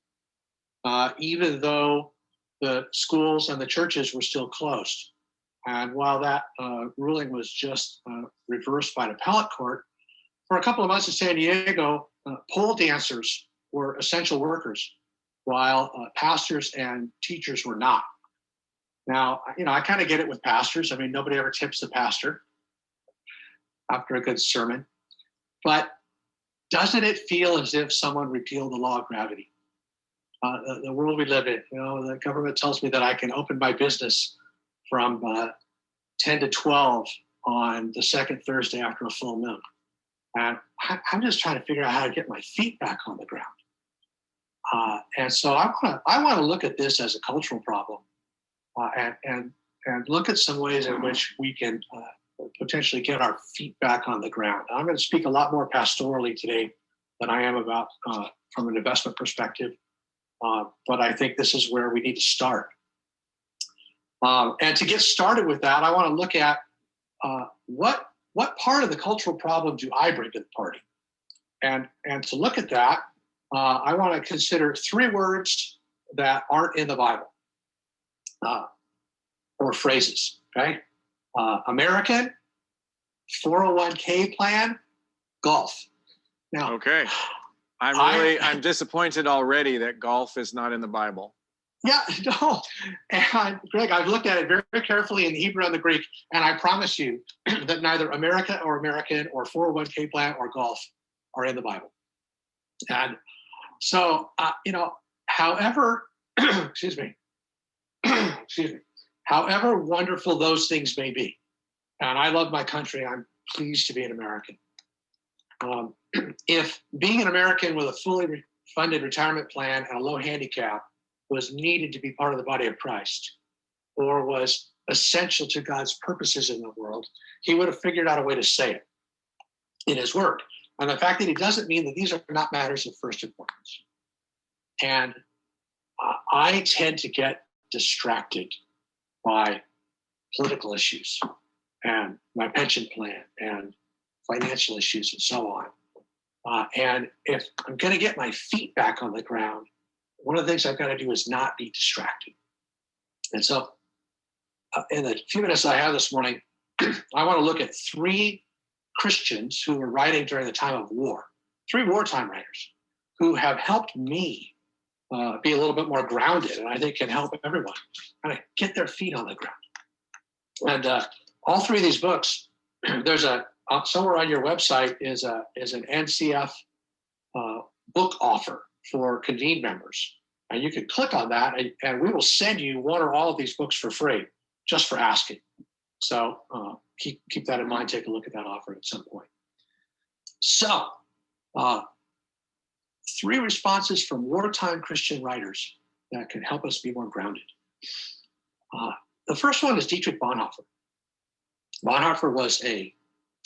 even though the schools and the churches were still closed. And while that ruling was just reversed by an appellate court, for a couple of months in San Diego, pole dancers were essential workers, while pastors and teachers were not. Now, I kind of get it with pastors. I mean, nobody ever tips the pastor after a good sermon. But doesn't it feel as if someone repealed the law of gravity? The world we live in, the government tells me that I can open my business from 10 to 12 on the second Thursday after a full moon. And I'm just trying to figure out how to get my feet back on the ground. And so I want to look at this as a cultural problem and look at some ways in which we can potentially get our feet back on the ground. I'm going to speak a lot more pastorally today than I am about from an investment perspective. But I think this is where we need to start. And to get started with that, I want to look at what part of the cultural problem do I bring to the party? And to look at that, I want to consider 3 words that aren't in the Bible, or phrases, okay? American, 401k plan, golf. Now, Okay. I'm disappointed already that golf is not in the Bible. Yeah, no. And Greg, I've looked at it very, very carefully in the Hebrew and the Greek, and I promise you that neither America or American or 401k plan or golf are in the Bible. And so, however, excuse me, however wonderful those things may be, and I love my country, I'm pleased to be an American. If being an American with a fully funded retirement plan and a low handicap was needed to be part of the body of Christ, or was essential to God's purposes in the world, he would have figured out a way to say it in his word. And the fact that he doesn't mean that these are not matters of first importance. And I tend to get distracted by political issues and my pension plan and financial issues and so on. And if I'm going to get my feet back on the ground, one of the things I've got to do is not be distracted. And so in the few minutes I have this morning, I want to look at 3 Christians who were writing during the time of war, 3 wartime writers who have helped me be a little bit more grounded, and I think can help everyone kind of get their feet on the ground. And all 3 of these books, there's somewhere on your website is an NCF book offer for Convene members. And you can click on that and we will send you one or all of these books for free, just for asking. So keep that in mind, take a look at that offer at some point. So 3 responses from wartime Christian writers that can help us be more grounded. The first one is Dietrich Bonhoeffer. Bonhoeffer was a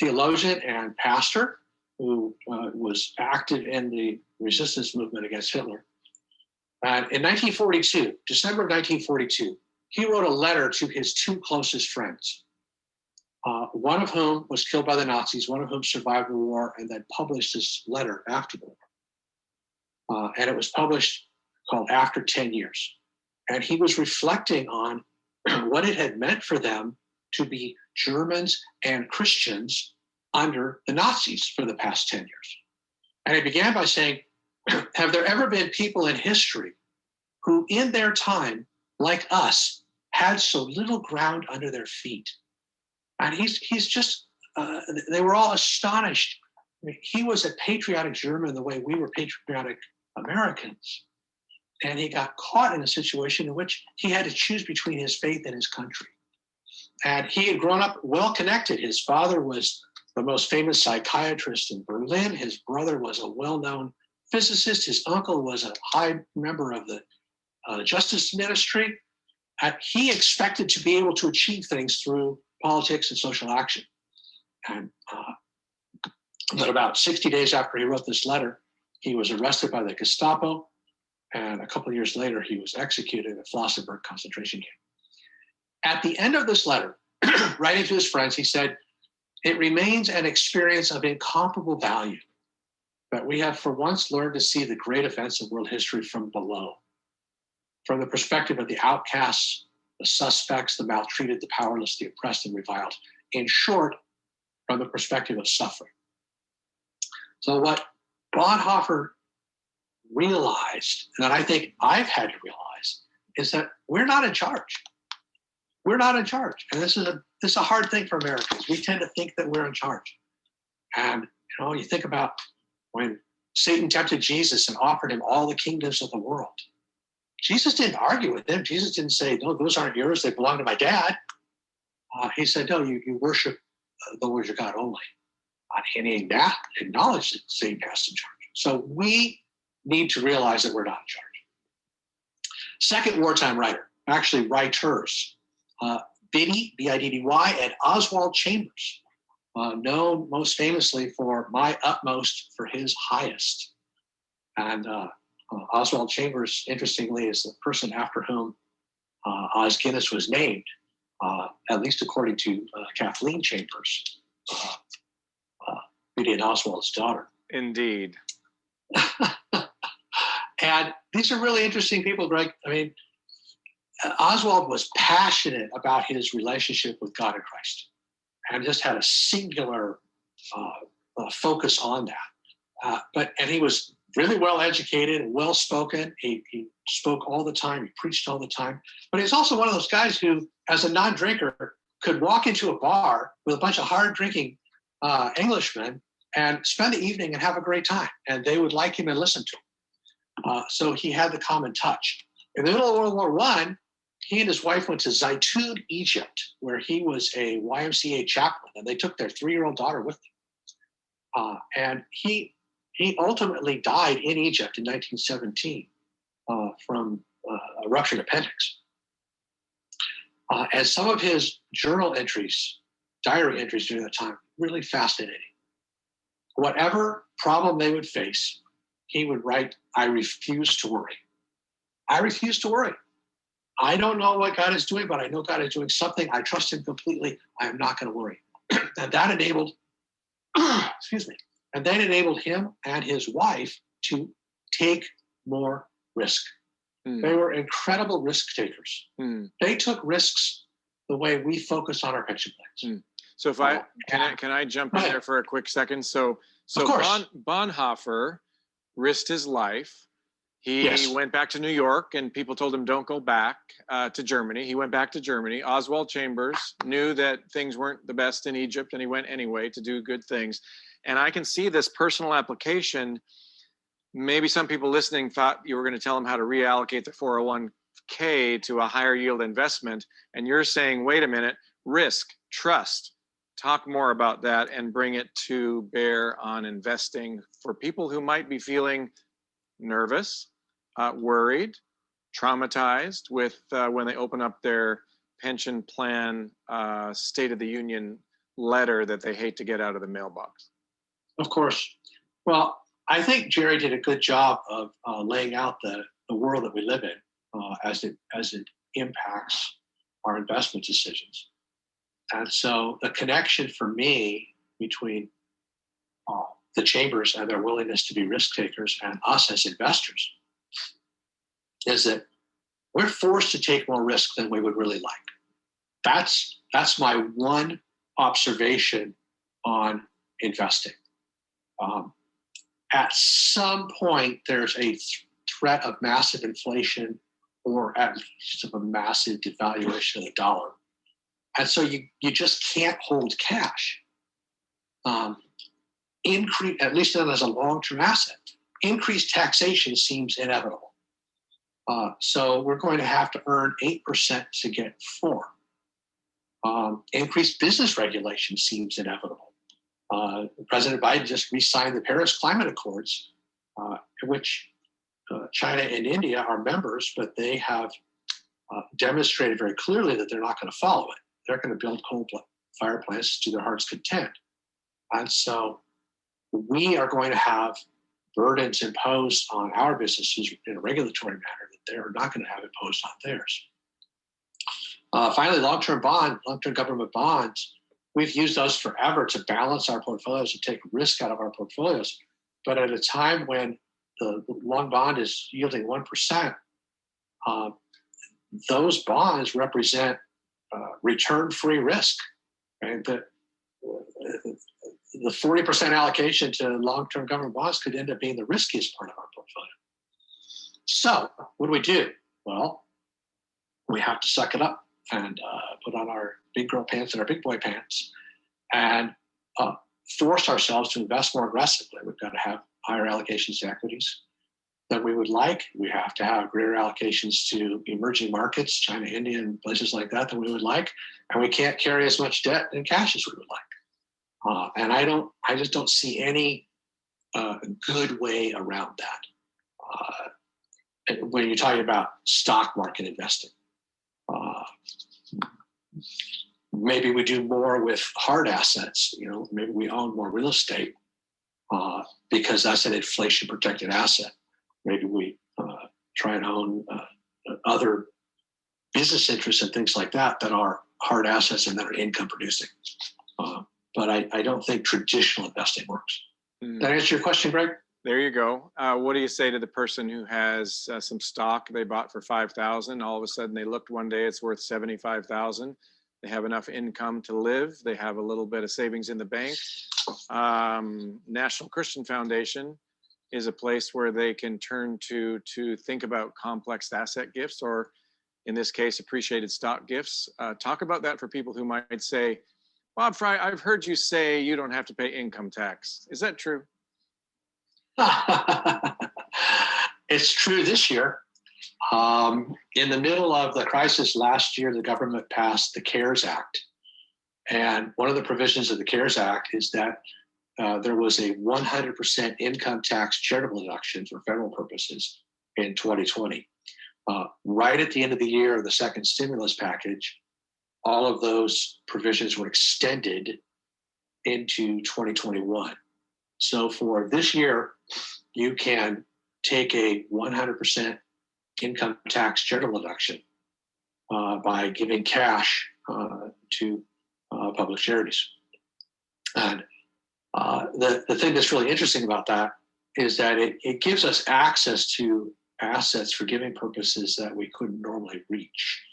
theologian and pastor who was active in the resistance movement against Hitler. And in 1942, December of 1942, he wrote a letter to his 2 closest friends, one of whom was killed by the Nazis, one of whom survived the war and then published this letter after the war. And it was published called After 10 Years. And he was reflecting on what it had meant for them to be Germans and Christians under the Nazis for the past 10 years. And he began by saying, have there ever been people in history who in their time, like us, had so little ground under their feet? And he's just, they were all astonished. I mean, he was a patriotic German the way we were patriotic Americans. And he got caught in a situation in which he had to choose between his faith and his country. And he had grown up well connected. His father was the most famous psychiatrist in Berlin. His brother was a well-known physicist. His uncle was a high member of the Justice Ministry. He expected to be able to achieve things through politics and social action. And but about 60 days after he wrote this letter, he was arrested by the Gestapo. And a couple of years later, he was executed at Flossenburg concentration camp. At the end of this letter, writing to his friends, he said, "It remains an experience of incomparable value that we have for once learned to see the great events of world history from below, from the perspective of the outcasts, the suspects, the maltreated, the powerless, the oppressed, and reviled. In short, from the perspective of suffering." So what Bonhoeffer realized, and that I think I've had to realize, is that we're not in charge. we're not in charge. And this is a hard thing for Americans. We tend to think that we're in charge. And you think about when Satan tempted Jesus and offered him all the kingdoms of the world. Jesus didn't argue with him. Jesus didn't say, no, those aren't yours. They belong to my dad. He said, no, you worship the Lord your God only. And he acknowledged that Satan has in charge. So we need to realize that we're not in charge. Second wartime writer, actually writers, Biddy, B-I-D-D-Y, and Oswald Chambers, known most famously for My Utmost for His Highest. And Oswald Chambers, interestingly, is the person after whom Os Guinness was named, at least according to Kathleen Chambers, Biddy and Oswald's daughter. Indeed. And these are really interesting people, Greg. I mean, Oswald was passionate about his relationship with God and Christ and just had a singular focus on that. And he was really well educated and well spoken. He spoke all the time. He preached all the time. But he was also one of those guys who, as a non-drinker, could walk into a bar with a bunch of hard drinking Englishmen and spend the evening and have a great time. And they would like him and listen to him. So he had the common touch. In the middle of World War I, he and his wife went to Zaitoun, Egypt, where he was a YMCA chaplain, and they took their 3-year-old daughter with them. And he ultimately died in Egypt in 1917 from a ruptured appendix. And some of his journal entries, diary entries during that time, really fascinating. Whatever problem they would face, he would write, I refuse to worry. I refuse to worry. I don't know what God is doing, but I know God is doing something. I trust him completely. I am not going to worry. And that enabled, excuse me, and that enabled him and his wife to take more risk. They were incredible risk takers. They took risks the way we focus on our pension plans. So if can I jump in there for a quick second? So Bonhoeffer risked his life. He went back to New York, and people told him, don't go back to Germany. He went back to Germany. Oswald Chambers knew that things weren't the best in Egypt, and he went anyway to do good things. And I can see this personal application. Maybe some people listening thought you were going to tell them how to reallocate the 401k to a higher yield investment. And you're saying, wait a minute, risk, trust. Talk more about that and bring it to bear on investing for people who might be feeling nervous, worried, traumatized with when they open up their pension plan State of the Union letter that they hate to get out of the mailbox. Of course. Well, I think Jerry did a good job of laying out the world that we live in as it impacts our investment decisions. And so the connection for me between the Chambers and their willingness to be risk takers and us as investors is that we're forced to take more risk than we would really like. That's my one observation on investing. At some point, there's a threat of massive inflation or at least of a massive devaluation of the dollar. And so you just can't hold cash. Increase, at least not as a long-term asset. Increased taxation seems inevitable. So we're going to have to earn 8% to get 4%. Increased business regulation seems inevitable. President Biden just re-signed the Paris Climate Accords, which China and India are members, but they have demonstrated very clearly that they're not going to follow it. They're going to build coal-fired plants to their heart's content. And so we are going to have burdens imposed on our businesses in a regulatory manner that they're not going to have imposed on theirs. Finally, long-term government bonds, we've used those forever to balance our portfolios and take risk out of our portfolios. But at a time when the long bond is yielding 1%, those bonds represent return-free risk. Right? The 40% allocation to long-term government bonds could end up being the riskiest part of our portfolio. So what do? Well, we have to suck it up and put on our big girl pants and our big boy pants and force ourselves to invest more aggressively. We've got to have higher allocations to equities than we would like. We have to have greater allocations to emerging markets, China, India, and places like that than we would like. And we can't carry as much debt and cash as we would like. And I just don't see any good way around that. When you're talking about stock market investing, maybe we do more with hard assets. Maybe we own more real estate because that's an inflation protected asset. Maybe we try and own other business interests and things like that that are hard assets and that are income producing. But I don't think traditional investing works. Did that answer your question, Greg? There you go. What do you say to the person who has some stock they bought for $5,000? All of a sudden they looked one day, it's worth $75,000. They have enough income to live. They have a little bit of savings in the bank. National Christian Foundation is a place where they can turn to think about complex asset gifts, or in this case, appreciated stock gifts. Talk about that for people who might say, Bob Fry, I've heard you say you don't have to pay income tax. Is that true? It's true this year. In the middle of the crisis last year, the government passed the CARES Act. And one of the provisions of the CARES Act is that there was a 100% income tax charitable deduction for federal purposes in 2020. Right at the end of the year of the second stimulus package, all of those provisions were extended into 2021. So for this year, you can take a 100% income tax charitable deduction by giving cash to public charities. And the thing that's really interesting about that is that it gives us access to assets for giving purposes that we couldn't normally reach.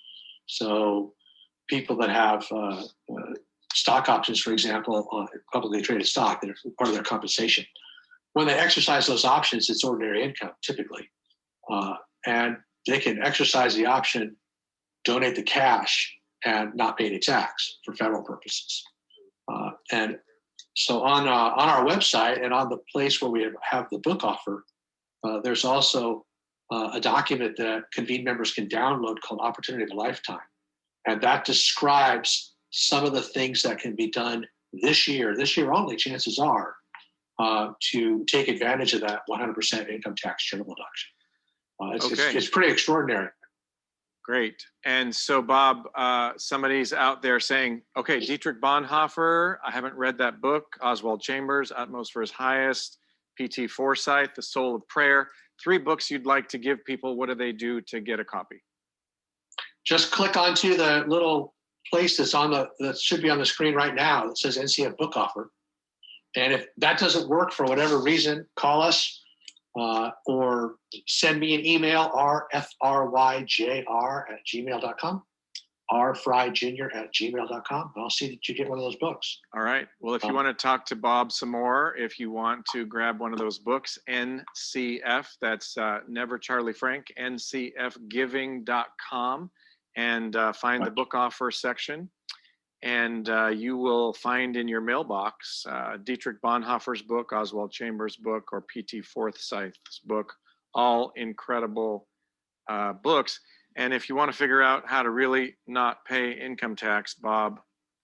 So people that have stock options, for example, on publicly traded stock, that are part of their compensation, when they exercise those options, it's ordinary income typically. And they can exercise the option, donate the cash, and not pay any tax for federal purposes. And so on our website and on the place where we have the book offer, there's also a document that Convene members can download called Opportunity of a Lifetime. And that describes some of the things that can be done this year only, chances are, to take advantage of that 100% income tax charitable deduction. It's pretty extraordinary. Great. And so, Bob, somebody's out there saying, okay, Dietrich Bonhoeffer, I haven't read that book. Oswald Chambers, Utmost for His Highest, P.T. Forsyth, The Soul of Prayer. 3 books you'd like to give people. What do they do to get a copy? Just click onto the little place that should be on the screen right now that says NCF book offer. And if that doesn't work for whatever reason, call us or send me an email, rfryjr@gmail.com, rfryjr@gmail.com. And I'll see that you get one of those books. All right. Well, if you want to talk to Bob some more, if you want to grab one of those books, NCF, that's Never Charlie Frank, ncfgiving.com, and find the book offer section. And you will find in your mailbox Dietrich Bonhoeffer's book, Oswald Chambers' book, or P.T. Forsyth's book, all incredible books. And if you want to figure out how to really not pay income tax, Bob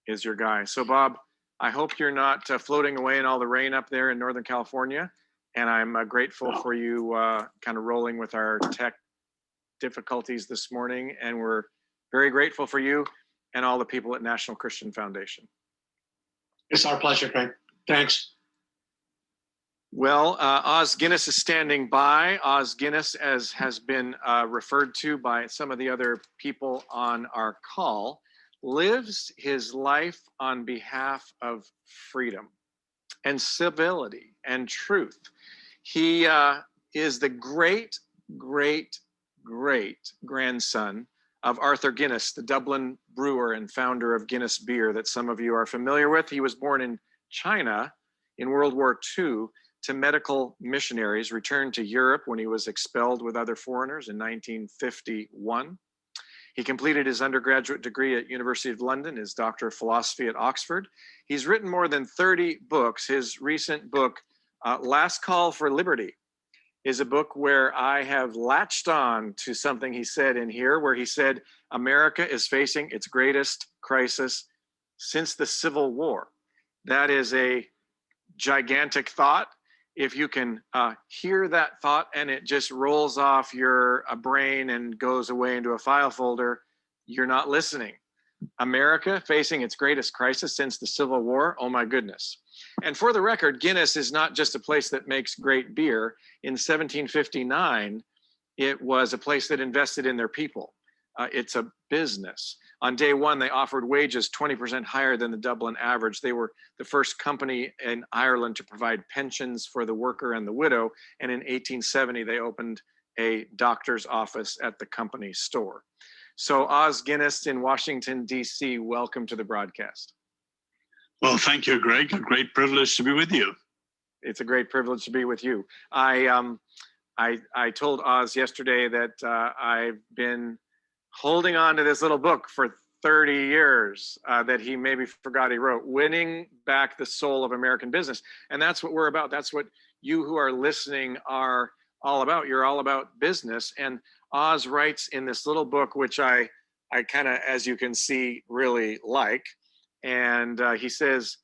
is your guy. So, Bob, I hope you're not floating away in all the rain up there in Northern California. And I'm grateful for you kind of rolling with our tech difficulties this morning. And we're very grateful for you and all the people at National Christian Foundation. It's our pleasure, Craig. Thanks. Well, Os Guinness is standing by. Os Guinness, as has been referred to by some of the other people on our call, lives his life on behalf of freedom and civility and truth. He is the great, great, great grandson of Arthur Guinness, the Dublin brewer and founder of Guinness beer that some of you are familiar with. He was born in China in World War II to medical missionaries, returned to Europe when he was expelled with other foreigners in 1951. He completed his undergraduate degree at University of London, his Doctor of Philosophy at Oxford. He's written more than 30 books. His recent book, Last Call for Liberty, is a book where I have latched on to something he said in here, where he said, America is facing its greatest crisis since the Civil War. That is a gigantic thought. If you can hear that thought and it just rolls off your brain and goes away into a file folder, you're not listening. America facing its greatest crisis since the Civil War. Oh my goodness. And for the record, Guinness is not just a place that makes great beer. In 1759, it was a place that invested in their people. It's a business. On day one, they offered wages 20% higher than the Dublin average. They were the first company in Ireland to provide pensions for the worker and the widow. And in 1870, they opened a doctor's office at the company store. So Os Guinness in Washington, D.C., welcome to the broadcast. Well, thank you, Greg. A great privilege to be with you. It's a great privilege to be with you. I told Os yesterday that I've been holding on to this little book for 30 years that he maybe forgot he wrote, Winning Back the Soul of American Business. And that's what we're about. That's what you who are listening are all about. You're all about business. And Os writes in this little book, which I kind of, as you can see, really like. And he says,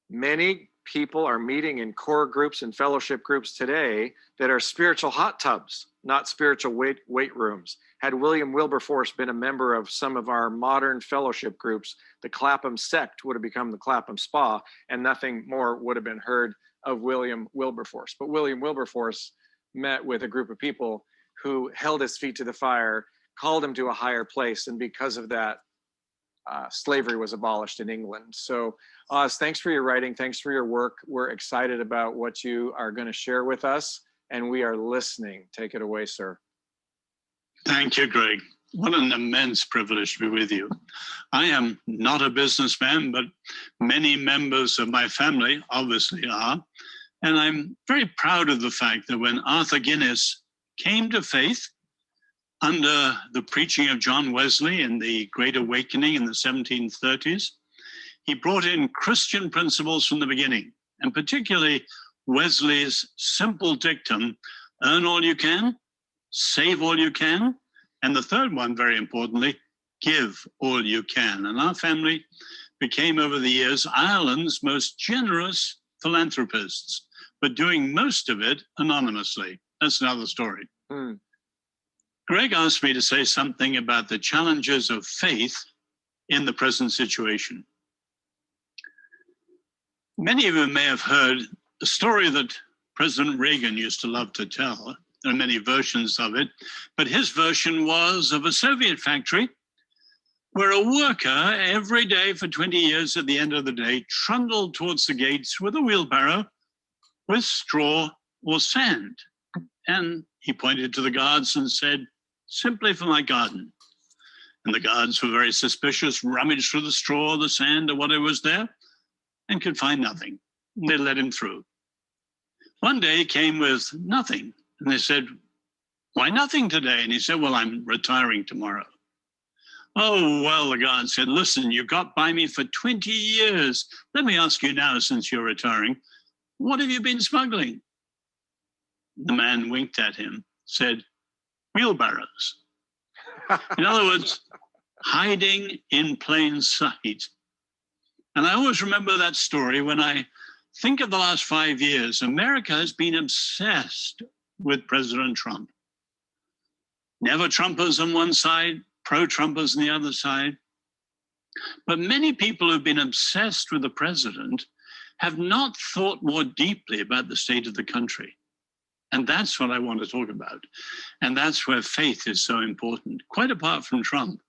many people are meeting in core groups and fellowship groups today that are spiritual hot tubs, not spiritual weight rooms. Had William Wilberforce been a member of some of our modern fellowship groups, the Clapham sect would have become the Clapham Spa, and nothing more would have been heard of William Wilberforce. But William Wilberforce met with a group of people who held his feet to the fire, called him to a higher place, and because of that, slavery was abolished in England. So, Os, thanks for your writing. Thanks for your work. We're excited about what you are going to share with us, and we are listening. Take it away, sir. Thank you, Greg. What an immense privilege to be with you. I am not a businessman, but many members of my family obviously are. And I'm very proud of the fact that when Arthur Guinness came to faith under the preaching of John Wesley in the Great Awakening in the 1730s, he brought in Christian principles from the beginning, and particularly Wesley's simple dictum, earn all you can, save all you can, and the third one, very importantly, give all you can. And our family became, over the years, Ireland's most generous philanthropists, but doing most of it anonymously. That's another story. Greg asked me to say something about the challenges of faith in the present situation. Many of you may have heard a story that President Reagan used to love to tell. There are many versions of it, but his version was of a Soviet factory where a worker every day for 20 years at the end of the day trundled towards the gates with a wheelbarrow with straw or sand. And he pointed to the guards and said, simply for my garden. And the guards were very suspicious, rummaged through the straw, the sand, or whatever was there, and could find nothing. They let him through. One day he came with nothing. And they said, why nothing today? And he said, well, I'm retiring tomorrow. Oh, well, the guard said, listen, you got by me for 20 years. Let me ask you now, since you're retiring, what have you been smuggling? The man winked at him, said, wheelbarrows. In other words, hiding in plain sight. And I always remember that story when I think of the last 5 years. America has been obsessed with President Trump. Never Trumpers on one side, pro-Trumpers on the other side. But many people who've been obsessed with the president have not thought more deeply about the state of the country. And that's what I want to talk about. And that's where faith is so important, quite apart from Trump.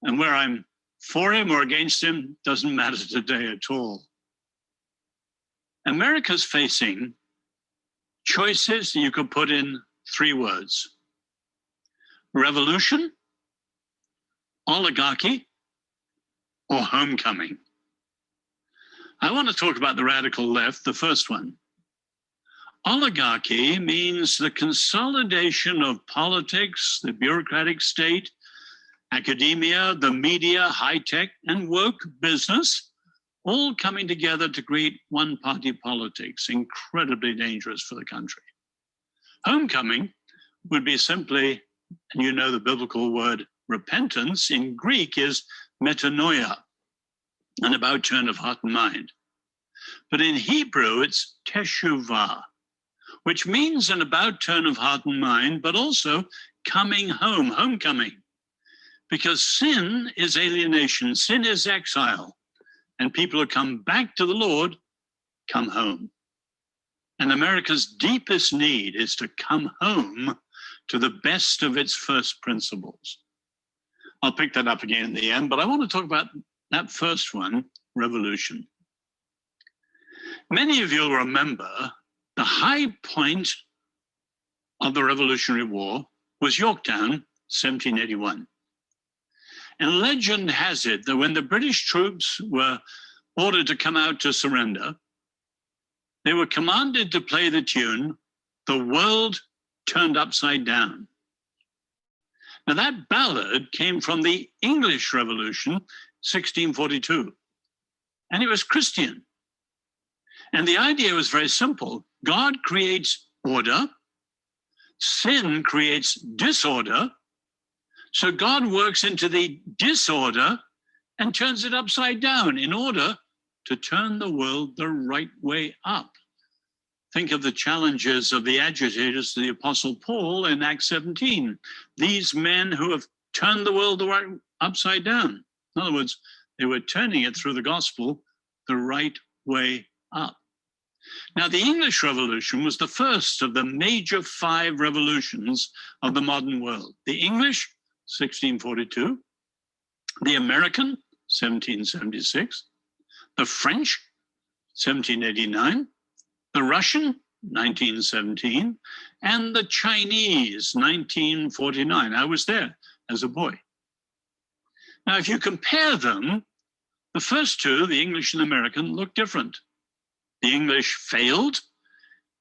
And where I'm for him or against him doesn't matter today at all. America's facing choices you could put in 3 words: revolution, oligarchy, or homecoming. I want to talk about the radical left, the first one. Oligarchy means the consolidation of politics, the bureaucratic state, academia, the media, high-tech, and woke business, all coming together to create one-party politics, incredibly dangerous for the country. Homecoming would be simply, and you know the biblical word repentance in Greek is metanoia, an about turn of heart and mind. But in Hebrew, it's teshuvah, which means an about turn of heart and mind, but also coming home, homecoming. Because sin is alienation, sin is exile, and people who come back to the Lord come home. And America's deepest need is to come home to the best of its first principles. I'll pick that up again in the end, but I want to talk about that first one, revolution. Many of you will remember the high point of the Revolutionary War was Yorktown, 1781. And legend has it that when the British troops were ordered to come out to surrender, they were commanded to play the tune, "The World Turned Upside Down." Now that ballad came from the English Revolution, 1642, and it was Christian. And the idea was very simple. God creates order, sin creates disorder, so God works into the disorder and turns it upside down in order to turn the world the right way up. Think of the challenges of the agitators to the Apostle Paul in Acts 17. These men who have turned the world upside down. In other words, they were turning it through the gospel the right way up. Now, the English Revolution was the first of the major 5 revolutions of the modern world. The English, 1642, the American, 1776, the French, 1789, the Russian, 1917, and the Chinese, 1949. I was there as a boy. Now, if you compare them, the first two, the English and American, look different. The English failed,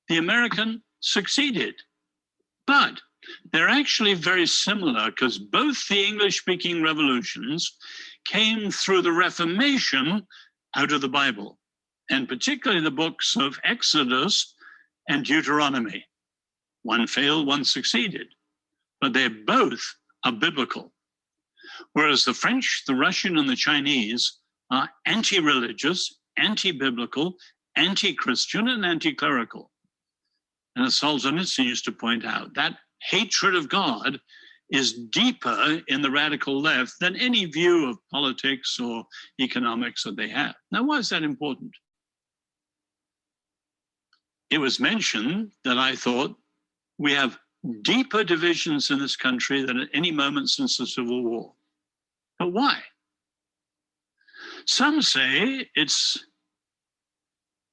the American succeeded. But they're actually very similar because both the English-speaking revolutions came through the Reformation out of the Bible, and particularly the books of Exodus and Deuteronomy. One failed, one succeeded, but they both are biblical. Whereas the French, the Russian, and the Chinese are anti-religious, anti-biblical, anti-Christian, and anti-clerical. And as Solzhenitsyn used to point out, that hatred of God is deeper in the radical left than any view of politics or economics that they have. Now, why is that important? It was mentioned that I thought we have deeper divisions in this country than at any moment since the Civil War. But why? Some say it's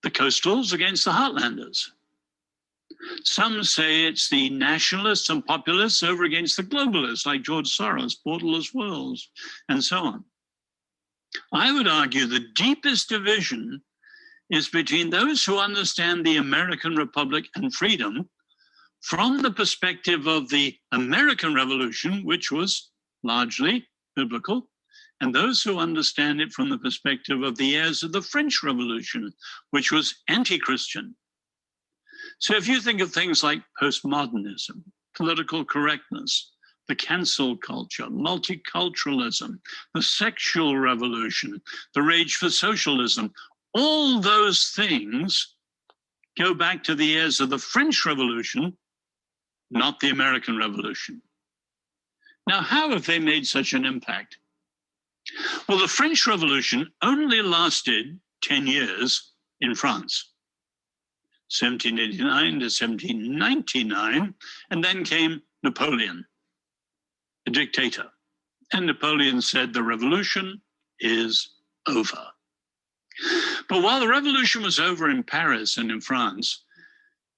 the coastals against the heartlanders. Some say it's the nationalists and populists over against the globalists like George Soros, borderless worlds, and so on. I would argue the deepest division is between those who understand the American Republic and freedom from the perspective of the American Revolution, which was largely biblical, and those who understand it from the perspective of the heirs of the French Revolution, which was anti-Christian. So if you think of things like postmodernism, political correctness, the cancel culture, multiculturalism, the sexual revolution, the rage for socialism, all those things go back to the heirs of the French Revolution, not the American Revolution. Now, how have they made such an impact? Well, the French Revolution only lasted 10 years in France, 1789 to 1799, and then came Napoleon, a dictator. And Napoleon said the revolution is over. But while the revolution was over in Paris and in France,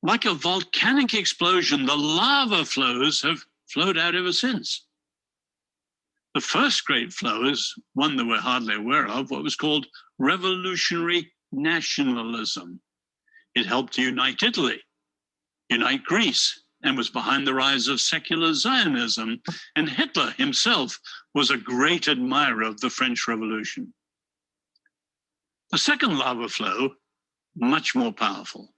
like a volcanic explosion, the lava flows have flowed out ever since. The first great flow is one that we're hardly aware of, what was called revolutionary nationalism. It helped to unite Italy, unite Greece, and was behind the rise of secular Zionism. And Hitler himself was a great admirer of the French Revolution. The second lava flow, much more powerful,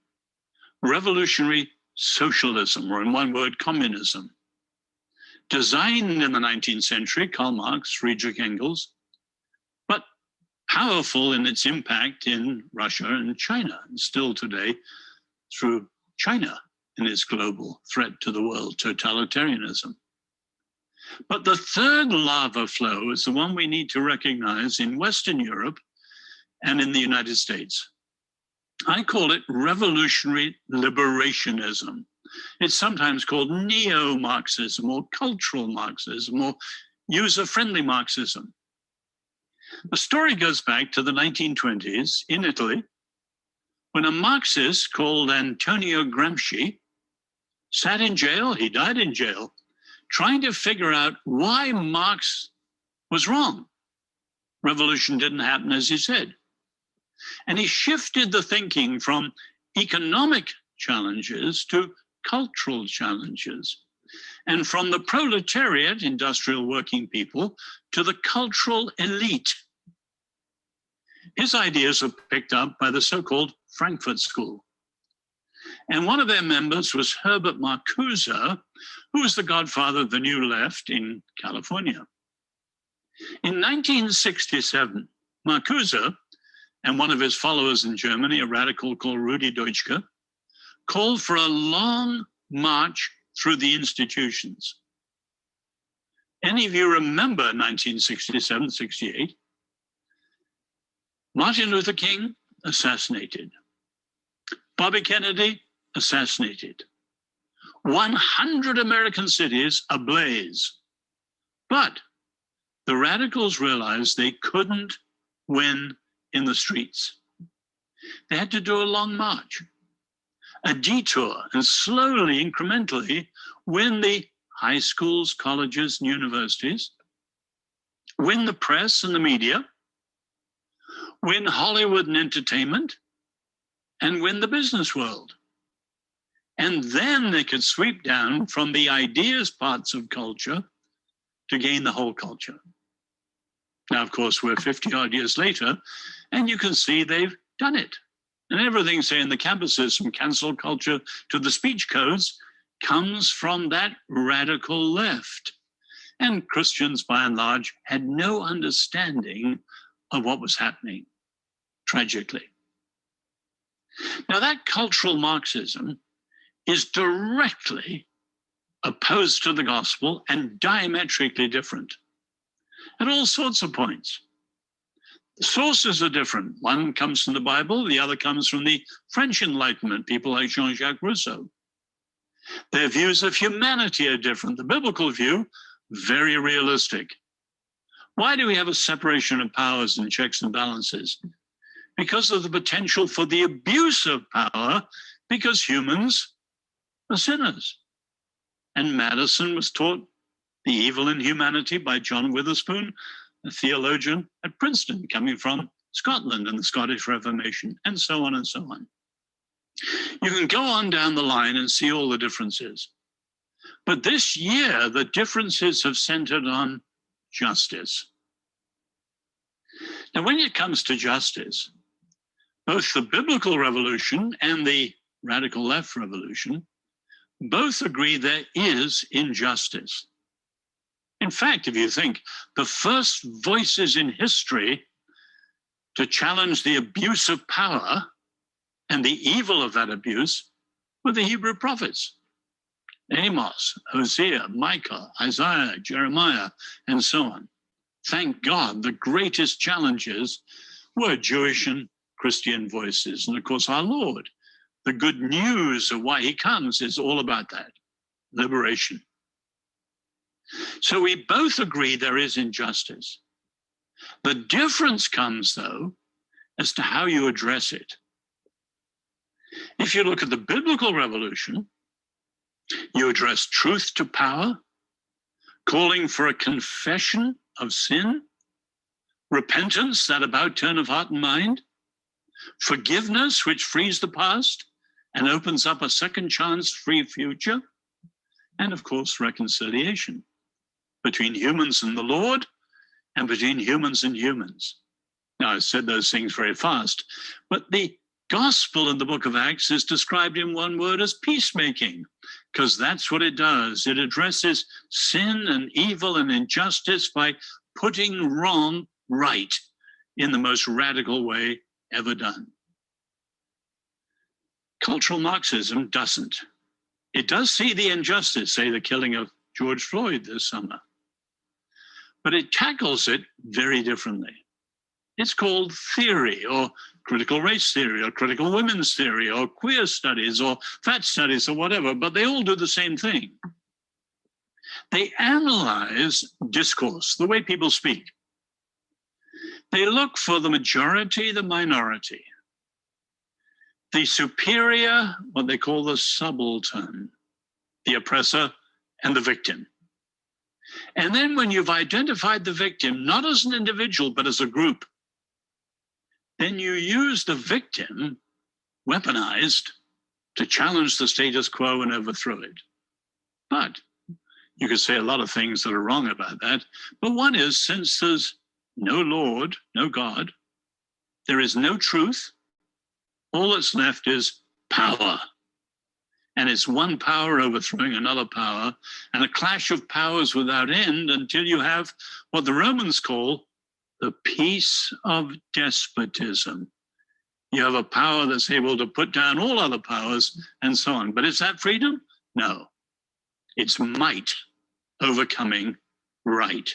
revolutionary socialism, or in one word, communism. Designed in the 19th century, Karl Marx, Friedrich Engels, but powerful in its impact in Russia and China, and still today through China and its global threat to the world, totalitarianism. But the third lava flow is the one we need to recognize in Western Europe and in the United States. I call it revolutionary liberationism. It's sometimes called neo-Marxism or cultural Marxism or user-friendly Marxism. The story goes back to the 1920s in Italy, when a Marxist called Antonio Gramsci sat in jail, he died in jail, trying to figure out why Marx was wrong. Revolution didn't happen as he said. And he shifted the thinking from economic challenges to cultural challenges, and from the proletariat, industrial working people, to the cultural elite. His ideas were picked up by the so-called Frankfurt School. And one of their members was Herbert Marcuse, who was the godfather of the New Left in California. In 1967, Marcuse and one of his followers in Germany, a radical called Rudi Dutschke, called for a long march through the institutions. Any of you remember 1967, 68? Martin Luther King, assassinated. Bobby Kennedy, assassinated. 100 American cities ablaze. But the radicals realized they couldn't win in the streets. They had to do a long march, a detour, and slowly, incrementally, win the high schools, colleges, and universities, win the press and the media, win Hollywood and entertainment, and win the business world. And then they could sweep down from the ideas parts of culture to gain the whole culture. Now, of course, we're 50 odd years later, and you can see they've done it. And everything, say, in the campuses, from cancel culture to the speech codes, comes from that radical left. And Christians, by and large, had no understanding of what was happening, tragically. Now, that cultural Marxism is directly opposed to the gospel and diametrically different at all sorts of points. The sources are different. One comes from the Bible, the other comes from the French Enlightenment, people like Jean-Jacques Rousseau. Their views of humanity are different. The biblical view, very realistic. Why do we have a separation of powers and checks and balances? Because of the potential for the abuse of power, because humans are sinners. And Madison was taught The Evil in Humanity by John Witherspoon, a theologian at Princeton, coming from Scotland and the Scottish Reformation, and so on and so on. You can go on down the line and see all the differences. But this year, the differences have centered on justice. Now, when it comes to justice, both the biblical revolution and the radical left revolution both agree there is injustice. In fact, if you think, the first voices in history to challenge the abuse of power and the evil of that abuse were the Hebrew prophets. Amos, Hosea, Micah, Isaiah, Jeremiah, and so on. Thank God, the greatest challenges were Jewish and Christian voices. And of course, our Lord, the good news of why he comes is all about that, liberation. So we both agree there is injustice. The difference comes, though, as to how you address it. If you look at the biblical revolution, you address truth to power, calling for a confession of sin, repentance, that about turn of heart and mind, forgiveness, which frees the past and opens up a second chance free future, and of course, reconciliation between humans and the Lord and between humans and humans. Now, I said those things very fast, but the gospel in the book of Acts is described in one word as peacemaking, because that's what it does. It addresses sin and evil and injustice by putting wrong right in the most radical way ever done. Cultural Marxism doesn't. It does see the injustice, say the killing of George Floyd this summer, but it tackles it very differently. It's called theory, or critical race theory, or critical women's theory, or queer studies, or fat studies, or whatever, but they all do the same thing. They analyze discourse, the way people speak. They look for the majority, the minority, the superior, what they call the subaltern, the oppressor, and the victim. And then when you've identified the victim, not as an individual, but as a group, then you use the victim, weaponized, to challenge the status quo and overthrow it. But you could say a lot of things that are wrong about that. But one is, since there's no Lord, no God, there is no truth, all that's left is power. And it's one power overthrowing another power, and a clash of powers without end until you have what the Romans call the peace of despotism. You have a power that's able to put down all other powers and so on. But is that freedom? No. It's might overcoming right.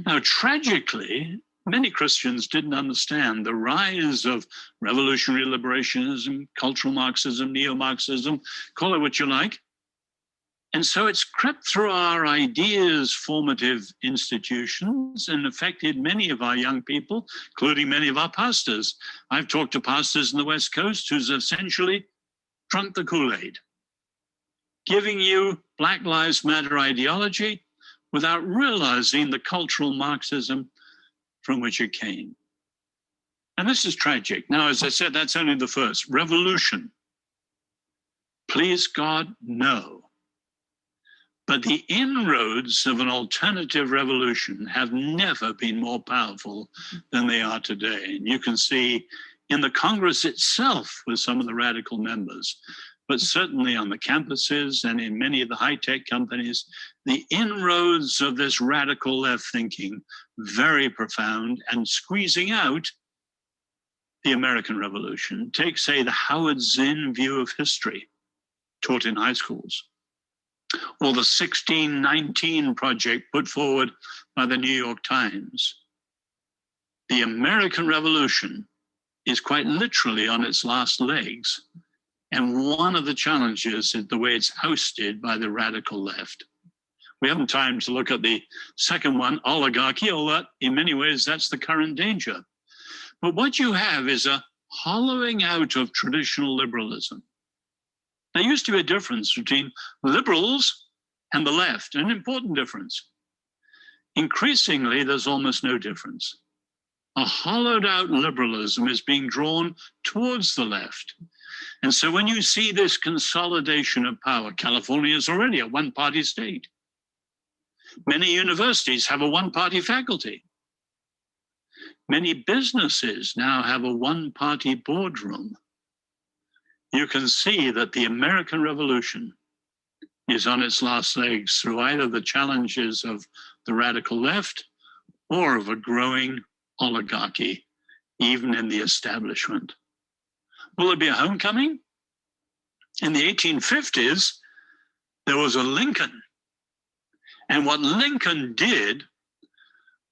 Now, tragically, many Christians didn't understand the rise of revolutionary liberationism, cultural Marxism, neo-Marxism, call it what you like. And so it's crept through our ideas formative institutions and affected many of our young people, including many of our pastors. I've talked to pastors in the West Coast who's essentially drunk the Kool-Aid, giving you Black Lives Matter ideology without realizing the cultural Marxism from which it came. And this is tragic. Now, as I said, that's only the first. Revolution. Please God, no. But the inroads of an alternative revolution have never been more powerful than they are today. And you can see in the Congress itself with some of the radical members, but certainly on the campuses and in many of the high-tech companies, the inroads of this radical left thinking, very profound and squeezing out the American Revolution. Take, say, the Howard Zinn view of history taught in high schools, or the 1619 project put forward by the New York Times. The American Revolution is quite literally on its last legs. And one of the challenges is the way it's ousted by the radical left. We haven't time to look at the second one, oligarchy, although in many ways that's the current danger. But what you have is a hollowing out of traditional liberalism. There used to be a difference between liberals and the left, an important difference. Increasingly, there's almost no difference. A hollowed out liberalism is being drawn towards the left. And so when you see this consolidation of power, California is already a one-party state. Many universities have a one-party faculty. Many businesses now have a one-party boardroom. You can see that the American Revolution is on its last legs through either the challenges of the radical left or of a growing oligarchy, even in the establishment. Will there be a homecoming? In the 1850s, there was a Lincoln. And what Lincoln did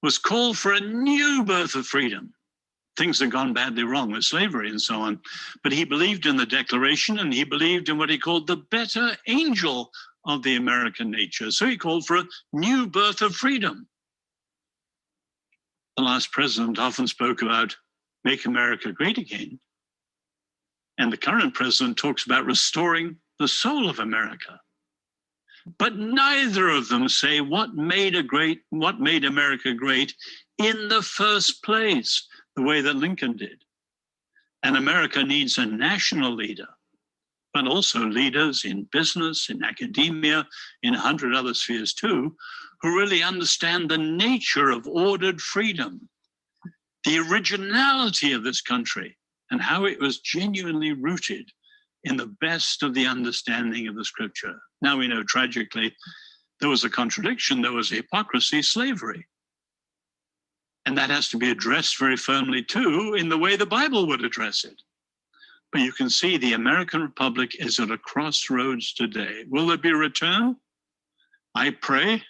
was call for a new birth of freedom. Things had gone badly wrong with slavery and so on. But he believed in the Declaration, and he believed in what he called the better angel of the American nature. So he called for a new birth of freedom. The last president often spoke about make America great again. And the current president talks about restoring the soul of America. But neither of them say what made America great in the first place, the way that Lincoln did. And America needs a national leader, but also leaders in business, in academia, in 100 other spheres too, who really understand the nature of ordered freedom, the originality of this country, and how it was genuinely rooted in the best of the understanding of the scripture. Now we know, tragically, there was a contradiction, there was hypocrisy, slavery. And that has to be addressed very firmly too, in the way the Bible would address it. But you can see the American Republic is at a crossroads today. Will there be a return? I pray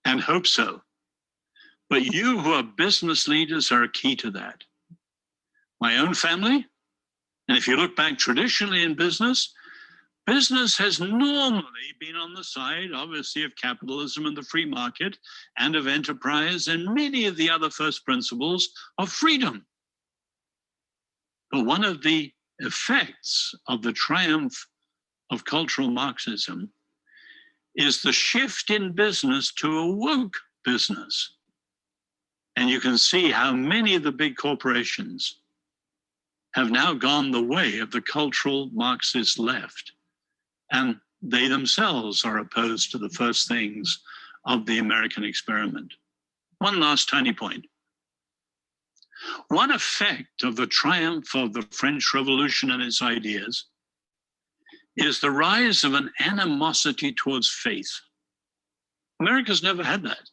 and hope so. But you who are business leaders are key to that. My own family, and if you look back traditionally in business, business has normally been on the side, obviously, of capitalism and the free market and of enterprise and many of the other first principles of freedom. But one of the effects of the triumph of cultural Marxism is the shift in business to a woke business. And you can see how many of the big corporations have now gone the way of the cultural Marxist left. And they themselves are opposed to the first things of the American experiment. One last tiny point. One effect of the triumph of the French Revolution and its ideas is the rise of an animosity towards faith. America's never had that.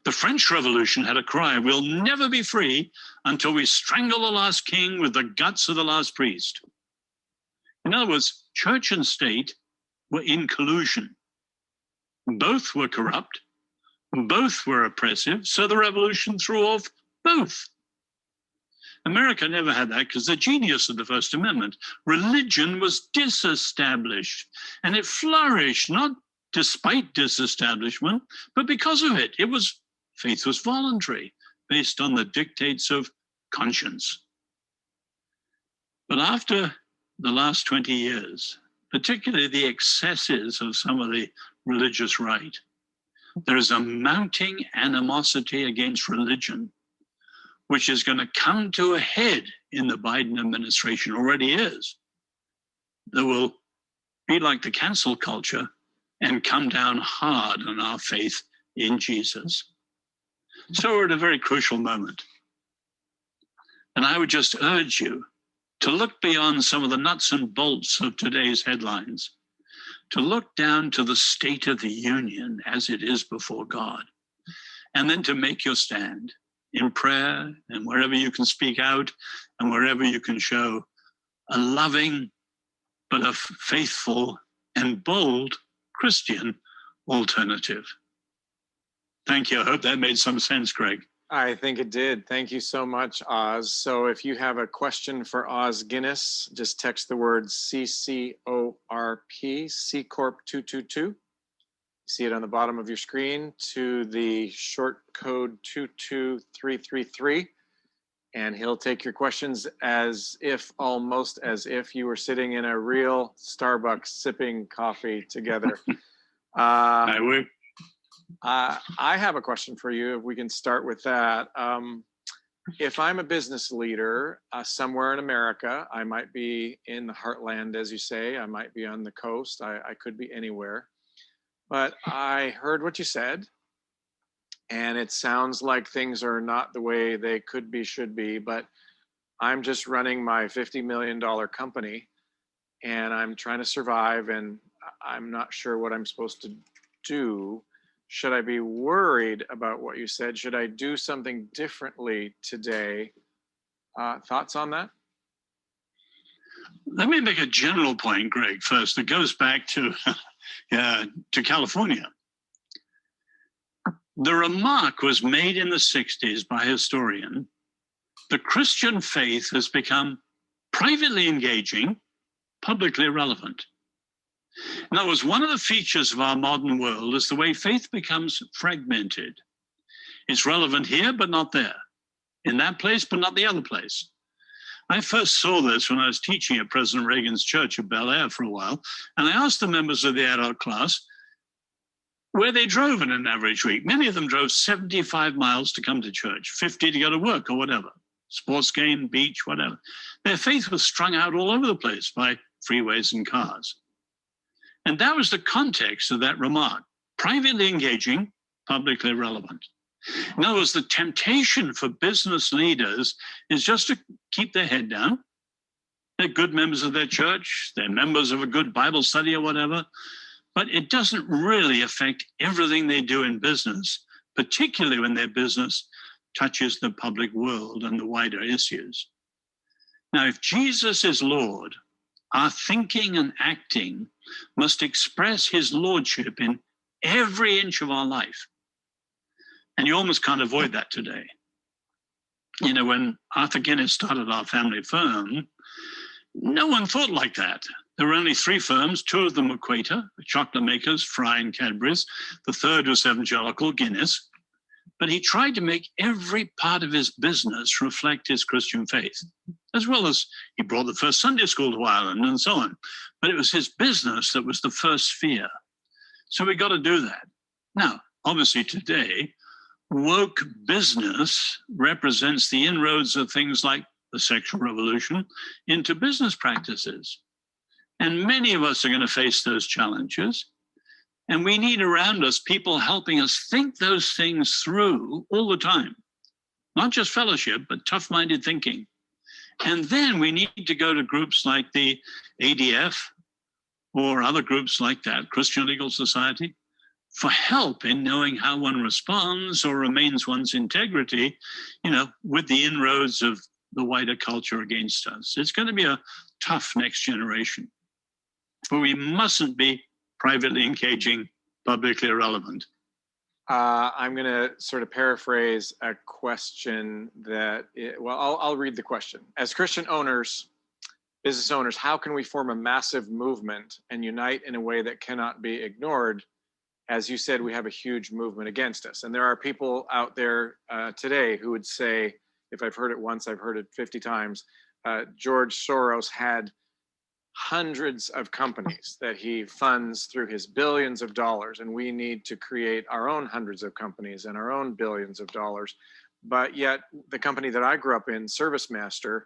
The French Revolution had a cry, we'll never be free until we strangle the last king with the guts of the last priest. In other words, church and state were in collusion. Both were corrupt, both were oppressive, so the revolution threw off both. America never had that because the genius of the First Amendment, religion was disestablished, and it flourished, not despite disestablishment, but because of it. Faith was voluntary, based on the dictates of conscience. But after the last 20 years, particularly the excesses of some of the religious right, there is a mounting animosity against religion, which is going to come to a head in the Biden administration, already is. That will be like the cancel culture and come down hard on our faith in Jesus. So we're at a very crucial moment. And I would just urge you to look beyond some of the nuts and bolts of today's headlines, to look down to the state of the union as it is before God, and then to make your stand in prayer and wherever you can speak out and wherever you can show a loving but a faithful and bold Christian alternative. Thank you. I hope that made some sense, Greg. I think it did. Thank you so much, Oz. So if you have a question for Os Guinness, just text the word CCORP, C Corp 222. See it on the bottom of your screen to the short code 22333. And he'll take your questions almost as if you were sitting in a real Starbucks sipping coffee together. I would. I have a question for you, if we can start with that. If I'm a business leader somewhere in America, I might be in the heartland, as you say, I might be on the coast, I could be anywhere. But I heard what you said, and it sounds like things are not the way they could be, should be, but I'm just running my $50 million company, and I'm trying to survive, and I'm not sure what I'm supposed to do. Should I be worried about what you said? Should I do something differently today? Thoughts on that? Let me make a general point, Greg, first. It goes back to California. The remark was made in the 60s by a historian. The Christian faith has become privately engaging, publicly irrelevant. In other words, one of the features of our modern world is the way faith becomes fragmented. It's relevant here, but not there. In that place, but not the other place. I first saw this when I was teaching at President Reagan's church at Bel Air for a while, and I asked the members of the adult class where they drove in an average week. Many of them drove 75 miles to come to church, 50 to go to work or whatever, sports game, beach, whatever. Their faith was strung out all over the place by freeways and cars. And that was the context of that remark: privately engaging, publicly relevant. In other words, the temptation for business leaders is just to keep their head down. They're good members of their church, they're members of a good Bible study or whatever, but it doesn't really affect everything they do in business, particularly when their business touches the public world and the wider issues. Now, if Jesus is Lord, our thinking and acting must express his lordship in every inch of our life. And you almost can't avoid that today. You know, when Arthur Guinness started our family firm, no one thought like that. There were only 3 firms. 2 of them were Quaker, the chocolate makers, Fry and Cadbury's. The third was evangelical, Guinness. But he tried to make every part of his business reflect his Christian faith, as well as he brought the first Sunday school to Ireland and so on. But it was his business that was the first sphere. So we got to do that. Now, obviously today, woke business represents the inroads of things like the sexual revolution into business practices. And many of us are going to face those challenges. And we need around us people helping us think those things through all the time. Not just fellowship, but tough-minded thinking. And then we need to go to groups like the ADF or other groups like that, Christian Legal Society, for help in knowing how one responds or remains one's integrity, you know, with the inroads of the wider culture against us. It's going to be a tough next generation. But we mustn't be privately engaging, publicly irrelevant. I'm going to sort of paraphrase a question that, I'll read the question. As Christian owners, business owners, how can we form a massive movement and unite in a way that cannot be ignored? As you said, we have a huge movement against us. And there are people out there today who would say, if I've heard it once, I've heard it 50 times, George Soros had hundreds of companies that he funds through his billions of dollars, and we need to create our own hundreds of companies and our own billions of dollars. But yet the company that I grew up in, ServiceMaster,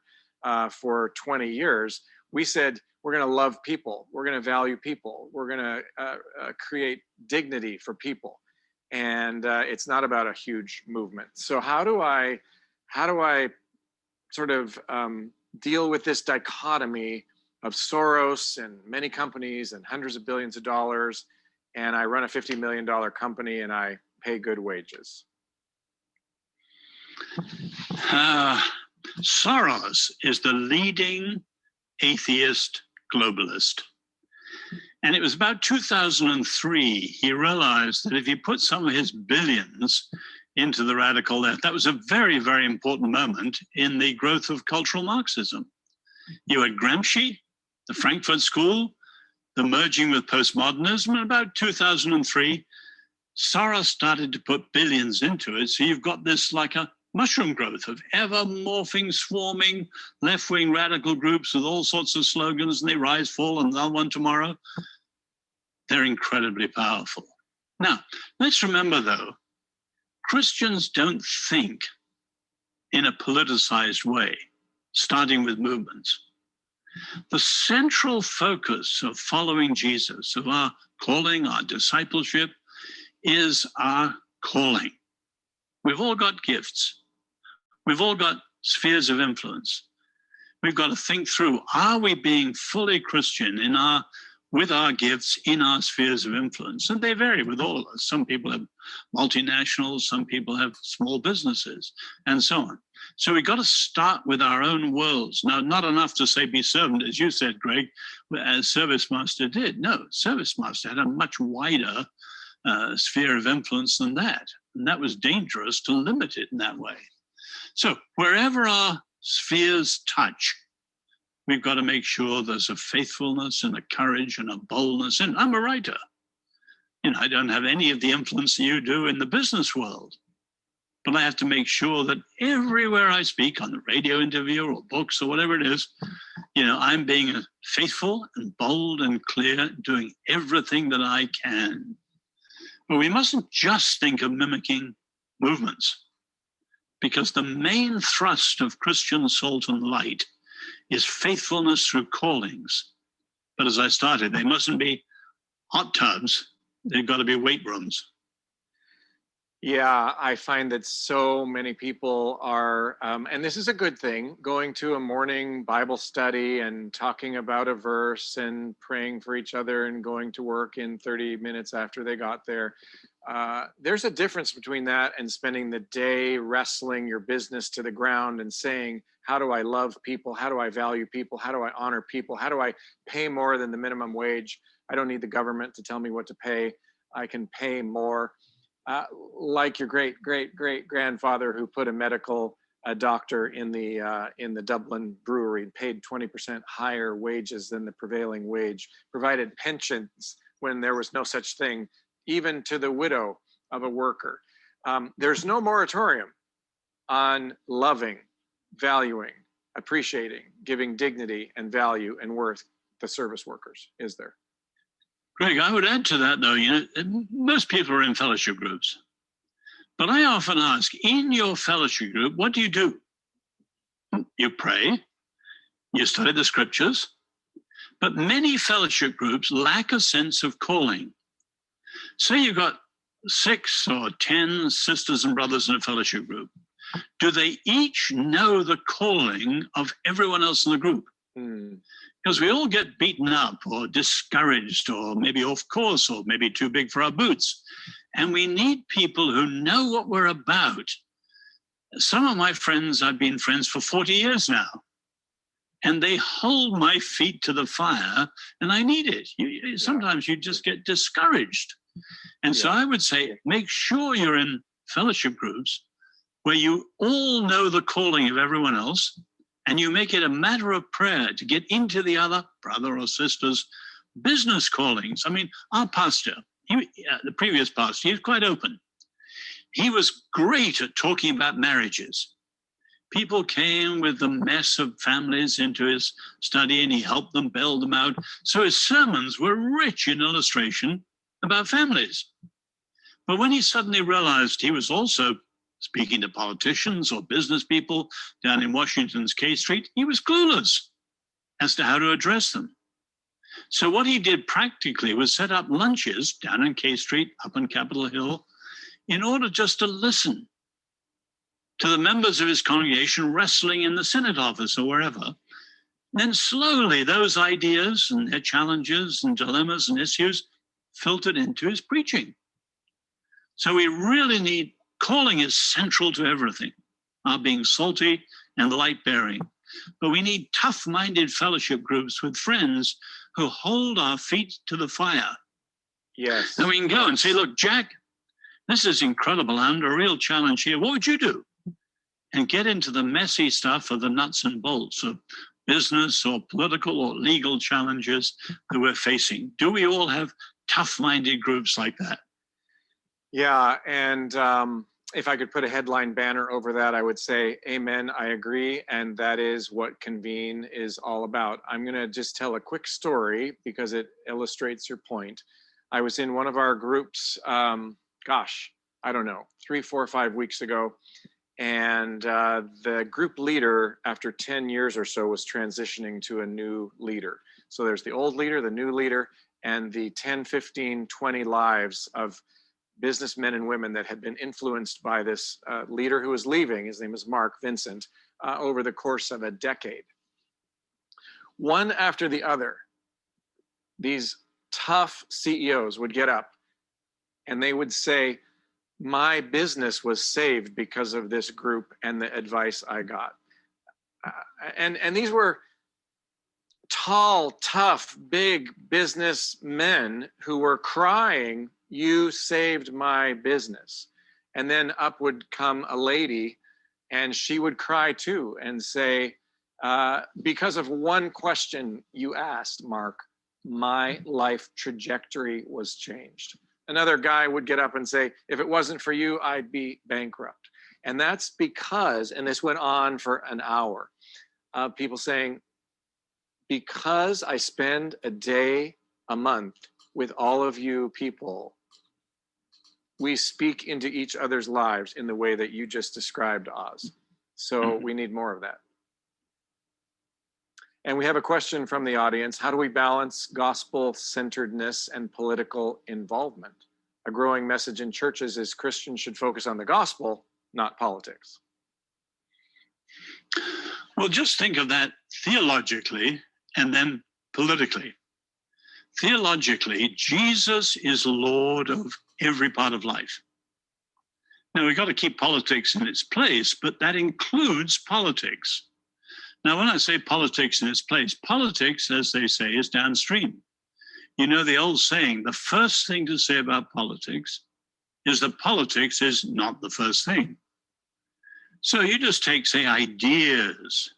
for 20 years, we said, we're going to love people. We're going to value people. We're going to create dignity for people. And it's not about a huge movement. So how do I sort of deal with this dichotomy of Soros and many companies and hundreds of billions of dollars, and I run a $50 million company and I pay good wages? Soros is the leading atheist globalist. And it was about 2003, he realized that if he put some of his billions into the radical left, that was a very, very important moment in the growth of cultural Marxism. You had Gramsci, the Frankfurt School, the merging with postmodernism. And about 2003, Soros started to put billions into it. So you've got this like a mushroom growth of ever morphing, swarming left-wing radical groups with all sorts of slogans, and they rise, fall, and they'll win tomorrow. They're incredibly powerful. Now, let's remember, though, Christians don't think in a politicized way, starting with movements. The central focus of following Jesus, of our calling, our discipleship, is our calling. We've all got gifts. We've all got spheres of influence. We've got to think through, are we being fully Christian with our gifts in our spheres of influence? And they vary with all of us. Some people have multinationals, some people have small businesses, and so on. So we've got to start with our own worlds. Now, not enough to say be servant, as you said, Greg, as ServiceMaster did. No, ServiceMaster had a much wider sphere of influence than that. And that was dangerous to limit it in that way. So wherever our spheres touch, we've got to make sure there's a faithfulness and a courage and a boldness. And I'm a writer. You know, I don't have any of the influence that you do in the business world. But I have to make sure that everywhere I speak, on the radio interview or books or whatever it is, you know, I'm being faithful and bold and clear, doing everything that I can. But we mustn't just think of mimicking movements, because the main thrust of Christian salt and light is faithfulness through callings. But as I started, they mustn't be hot tubs. They've got to be weight rooms. Yeah, I find that so many people are, and this is a good thing, going to a morning Bible study and talking about a verse and praying for each other and going to work in 30 minutes after they got there. There's a difference between that and spending the day wrestling your business to the ground and saying, how do I love people? How do I value people? How do I honor people? How do I pay more than the minimum wage? I don't need the government to tell me what to pay. I can pay more. Like your great grandfather who put a medical doctor in the Dublin brewery, paid 20% higher wages than the prevailing wage, provided pensions when there was no such thing, even to the widow of a worker. There's no moratorium on loving, valuing, appreciating, giving dignity and value and worth to service workers, is there? Greg, I would add to that, though, most people are in fellowship groups. But I often ask, in your fellowship group, what do? You pray, you study the scriptures, but many fellowship groups lack a sense of calling. Say you've got 6 or 10 sisters and brothers in a fellowship group. Do they each know the calling of everyone else in the group? Because we all get beaten up or discouraged or maybe off course or maybe too big for our boots. And we need people who know what we're about. Some of my friends, I've been friends for 40 years now, and they hold my feet to the fire, and I need it. Sometimes you just get discouraged. And so I would say, make sure you're in fellowship groups where you all know the calling of everyone else, and you make it a matter of prayer to get into the other brother or sister's business callings. I mean, our pastor, the previous pastor, he was quite open. He was great at talking about marriages. People came with the mess of families into his study, and he helped them build them out. So his sermons were rich in illustration about families. But when he suddenly realized he was also speaking to politicians or business people down in Washington's K Street, he was clueless as to how to address them. So what he did practically was set up lunches down in K Street, up on Capitol Hill, in order just to listen to the members of his congregation wrestling in the Senate office or wherever. Then slowly those ideas and their challenges and dilemmas and issues filtered into his preaching. So we really need, calling is central to everything, our being salty and light-bearing. But we need tough-minded fellowship groups with friends who hold our feet to the fire. Yes. And we can go and say, look, Jack, this is incredible. I'm under a real challenge here. What would you do? And get into the messy stuff of the nuts and bolts of business or political or legal challenges that we're facing. Do we all have tough-minded groups like that? Yeah, and if I could put a headline banner over that, I would say, amen, I agree, and that is what Convene is all about. I'm going to just tell a quick story because it illustrates your point. I was in one of our groups, I don't know, 3, 4, 5 weeks ago, and the group leader, after 10 years or so, was transitioning to a new leader. So there's the old leader, the new leader, and the 10, 15, 20 lives of businessmen and women that had been influenced by this leader who was leaving. His name is Mark Vincent, over the course of a decade. One after the other, these tough CEOs would get up and they would say, my business was saved because of this group and the advice I got. And these were tall, tough, big businessmen who were crying, you saved my business. And then up would come a lady and she would cry too and say, because of one question you asked, Mark, my life trajectory was changed. Another guy would get up and say, if it wasn't for you, I'd be bankrupt. And that's because, and this went on for an hour, people saying, because I spend a day a month with all of you people, we speak into each other's lives in the way that you just described, Oz. So we need more of that. And we have a question from the audience. How do we balance gospel-centeredness and political involvement? A growing message in churches is Christians should focus on the gospel, not politics. Well, just think of that theologically and then politically. Theologically, Jesus is Lord of every part of life. Now, we've got to keep politics in its place, but that includes politics. Now, when I say politics in its place, politics, as they say, is downstream. You know the old saying, the first thing to say about politics is that politics is not the first thing. So you just take, say, ideas,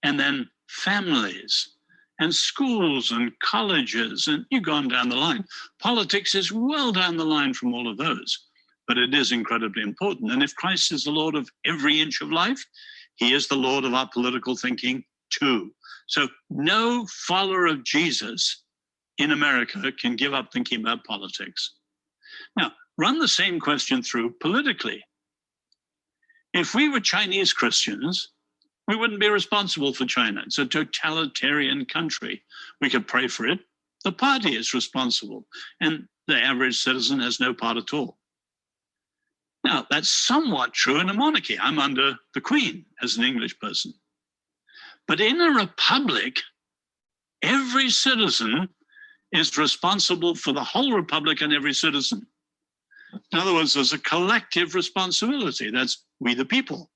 and then families, and schools and colleges, and you go on down the line. Politics is well down the line from all of those, but it is incredibly important. And if Christ is the Lord of every inch of life, he is the Lord of our political thinking too. So no follower of Jesus in America can give up thinking about politics. Now, run the same question through politically. If we were Chinese Christians, we wouldn't be responsible for China. It's a totalitarian country. We could pray for it. The party is responsible, and the average citizen has no part at all. Now, that's somewhat true in a monarchy. I'm under the Queen as an English person. But in a republic, every citizen is responsible for the whole republic and every citizen. In other words, there's a collective responsibility. That's we the people.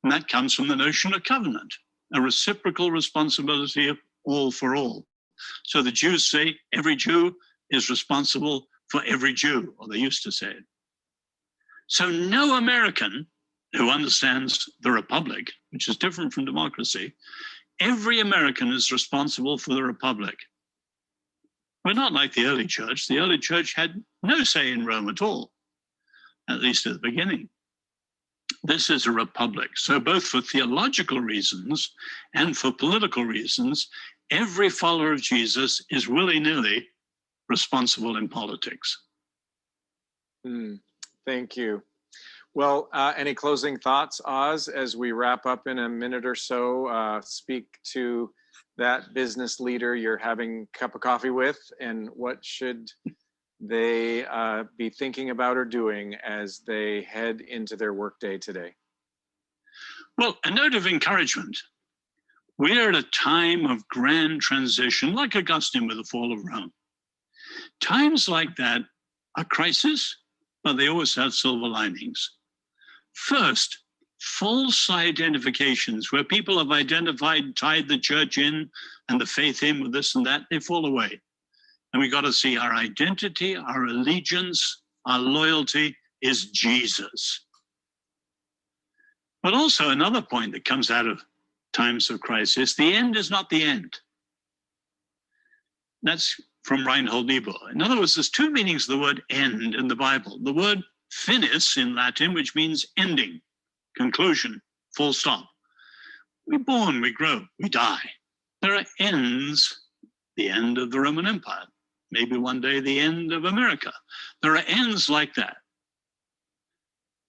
And that comes from the notion of covenant, a reciprocal responsibility of all for all. So the Jews say every Jew is responsible for every Jew, or they used to say it. So no American who understands the republic, which is different from democracy, every American is responsible for the republic. We're not like the early church. The early church had no say in Rome at all, at least at the beginning. This is a republic. So both for theological reasons and for political reasons, every follower of Jesus is willy-nilly responsible in politics. Thank you. Well, any closing thoughts, Oz, as we wrap up in a minute or so? Speak to that business leader you're having a cup of coffee with, and what should they be thinking about or doing as they head into their workday today? Well, a note of encouragement. We're at a time of grand transition, like Augustine with the fall of Rome. Times like that are crisis, but they always have silver linings. First, false identifications where people have identified, tied the church in and the faith in with this and that, they fall away. And we got to see our identity, our allegiance, our loyalty is Jesus. But also another point that comes out of times of crisis, the end is not the end. That's from Reinhold Niebuhr. In other words, there's two meanings of the word end in the Bible. The word finis in Latin, which means ending, conclusion, full stop. We're born, we grow, we die. There are ends, the end of the Roman Empire, maybe one day the end of America. There are ends like that.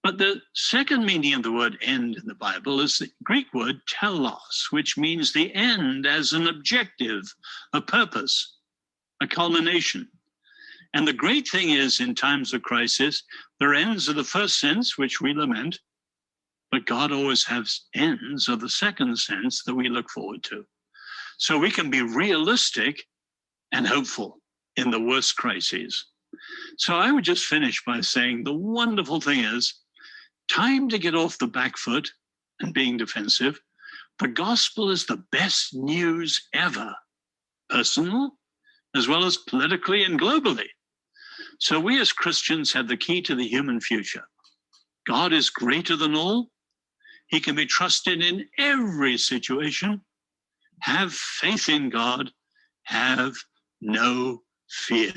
But the second meaning of the word end in the Bible is the Greek word telos, which means the end as an objective, a purpose, a culmination. And the great thing is, in times of crisis, their ends of the first sense, which we lament, but God always has ends of the second sense that we look forward to. So we can be realistic and hopeful in the worst crises. So I would just finish by saying the wonderful thing is, time to get off the back foot and being defensive. The gospel is the best news ever, personal, as well as politically and globally. So we as Christians have the key to the human future. God is greater than all. He can be trusted in every situation. Have faith in God. Have no fear.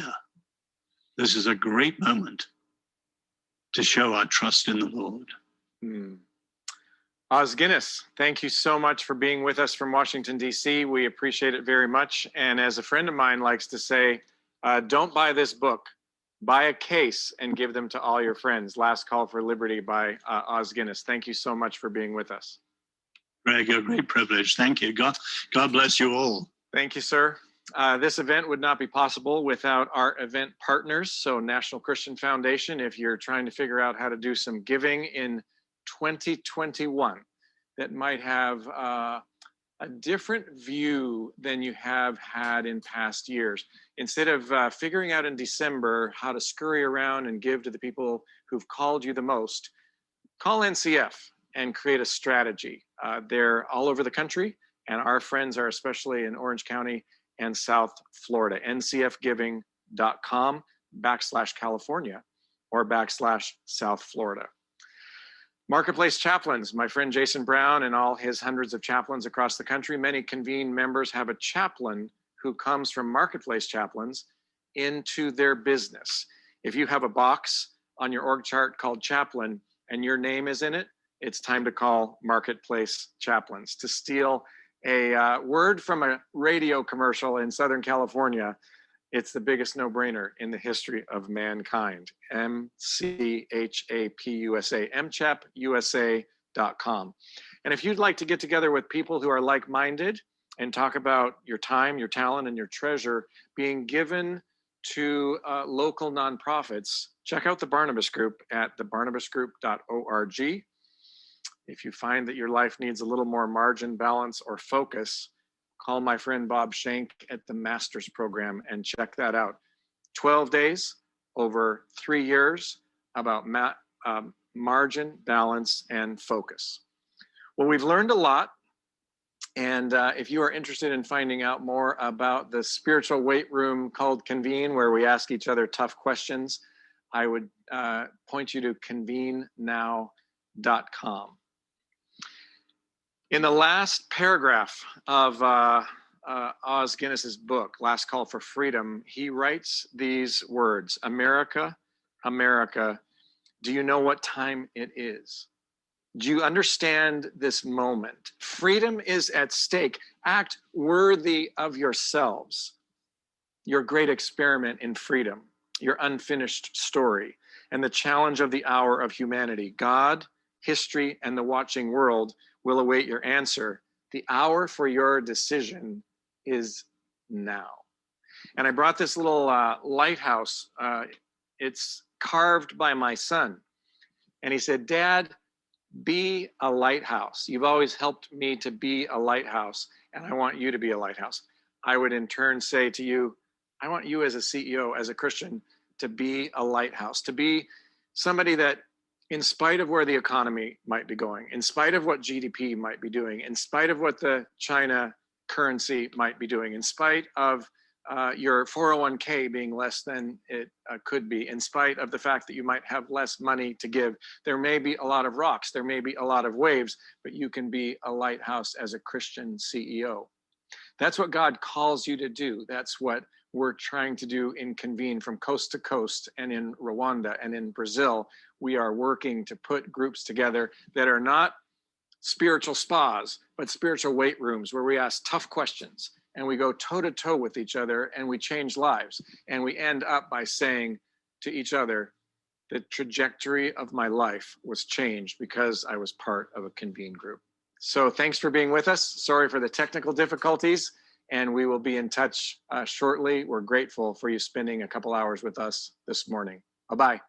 This is a great moment to show our trust in the Lord. Os Guinness, thank you so much for being with us from Washington, D.C. We appreciate it very much. And as a friend of mine likes to say, don't buy this book. Buy a case and give them to all your friends. Last Call for Liberty by Os Guinness. Thank you so much for being with us. Greg, a great privilege. Thank you. God bless you all. Thank you, sir. This event would not be possible without our event partners. So National Christian Foundation, if you're trying to figure out how to do some giving in 2021 that might have a different view than you have had in past years. Instead of figuring out in December how to scurry around and give to the people who've called you the most, call NCF and create a strategy. They're all over the country, and our friends are especially in Orange County and South Florida. ncfgiving.com/California or /South Florida. Marketplace chaplains, my friend Jason Brown and all his hundreds of chaplains across the country, many convene members have a chaplain who comes from Marketplace chaplains into their business. If you have a box on your org chart called chaplain and your name is in it, it's time to call Marketplace chaplains. To steal a word from a radio commercial in Southern California, it's the biggest no-brainer in the history of mankind. MCHAPUSA, mchapusa.com. And if you'd like to get together with people who are like-minded and talk about your time, your talent, and your treasure being given to local nonprofits, check out the Barnabas Group at thebarnabasgroup.org. If you find that your life needs a little more margin, balance, or focus, call my friend Bob Shank at the Masters Program and check that out. 12 days over 3 years about margin, balance, and focus. Well, we've learned a lot. And if you are interested in finding out more about the spiritual weight room called Convene, where we ask each other tough questions, I would point you to convenenow.com. In the last paragraph of Os Guinness's book, Last Call for Freedom, he writes these words: America, America, do you know what time it is? Do you understand this moment? Freedom is at stake. Act worthy of yourselves. Your great experiment in freedom, your unfinished story, and the challenge of the hour of humanity. God, history, and the watching world will await your answer. The hour for your decision is now. And I brought this little lighthouse. It's carved by my son. And he said, Dad, be a lighthouse. You've always helped me to be a lighthouse, and I want you to be a lighthouse. I would in turn say to you, I want you as a CEO, as a Christian, to be a lighthouse, to be somebody that, in spite of where the economy might be going, in spite of what GDP might be doing, in spite of what the China currency might be doing, in spite of your 401k being less than it could be, in spite of the fact that you might have less money to give, there may be a lot of rocks, there may be a lot of waves, but you can be a lighthouse as a Christian CEO. That's what God calls you to do. That's what we're trying to do in Convene from coast to coast, and in Rwanda and in Brazil. We are working to put groups together that are not spiritual spas, but spiritual weight rooms where we ask tough questions and we go toe to toe with each other and we change lives. And we end up by saying to each other, the trajectory of my life was changed because I was part of a Convene group. So thanks for being with us. Sorry for the technical difficulties, and we will be in touch shortly. We're grateful for you spending a couple hours with us this morning. Bye-bye.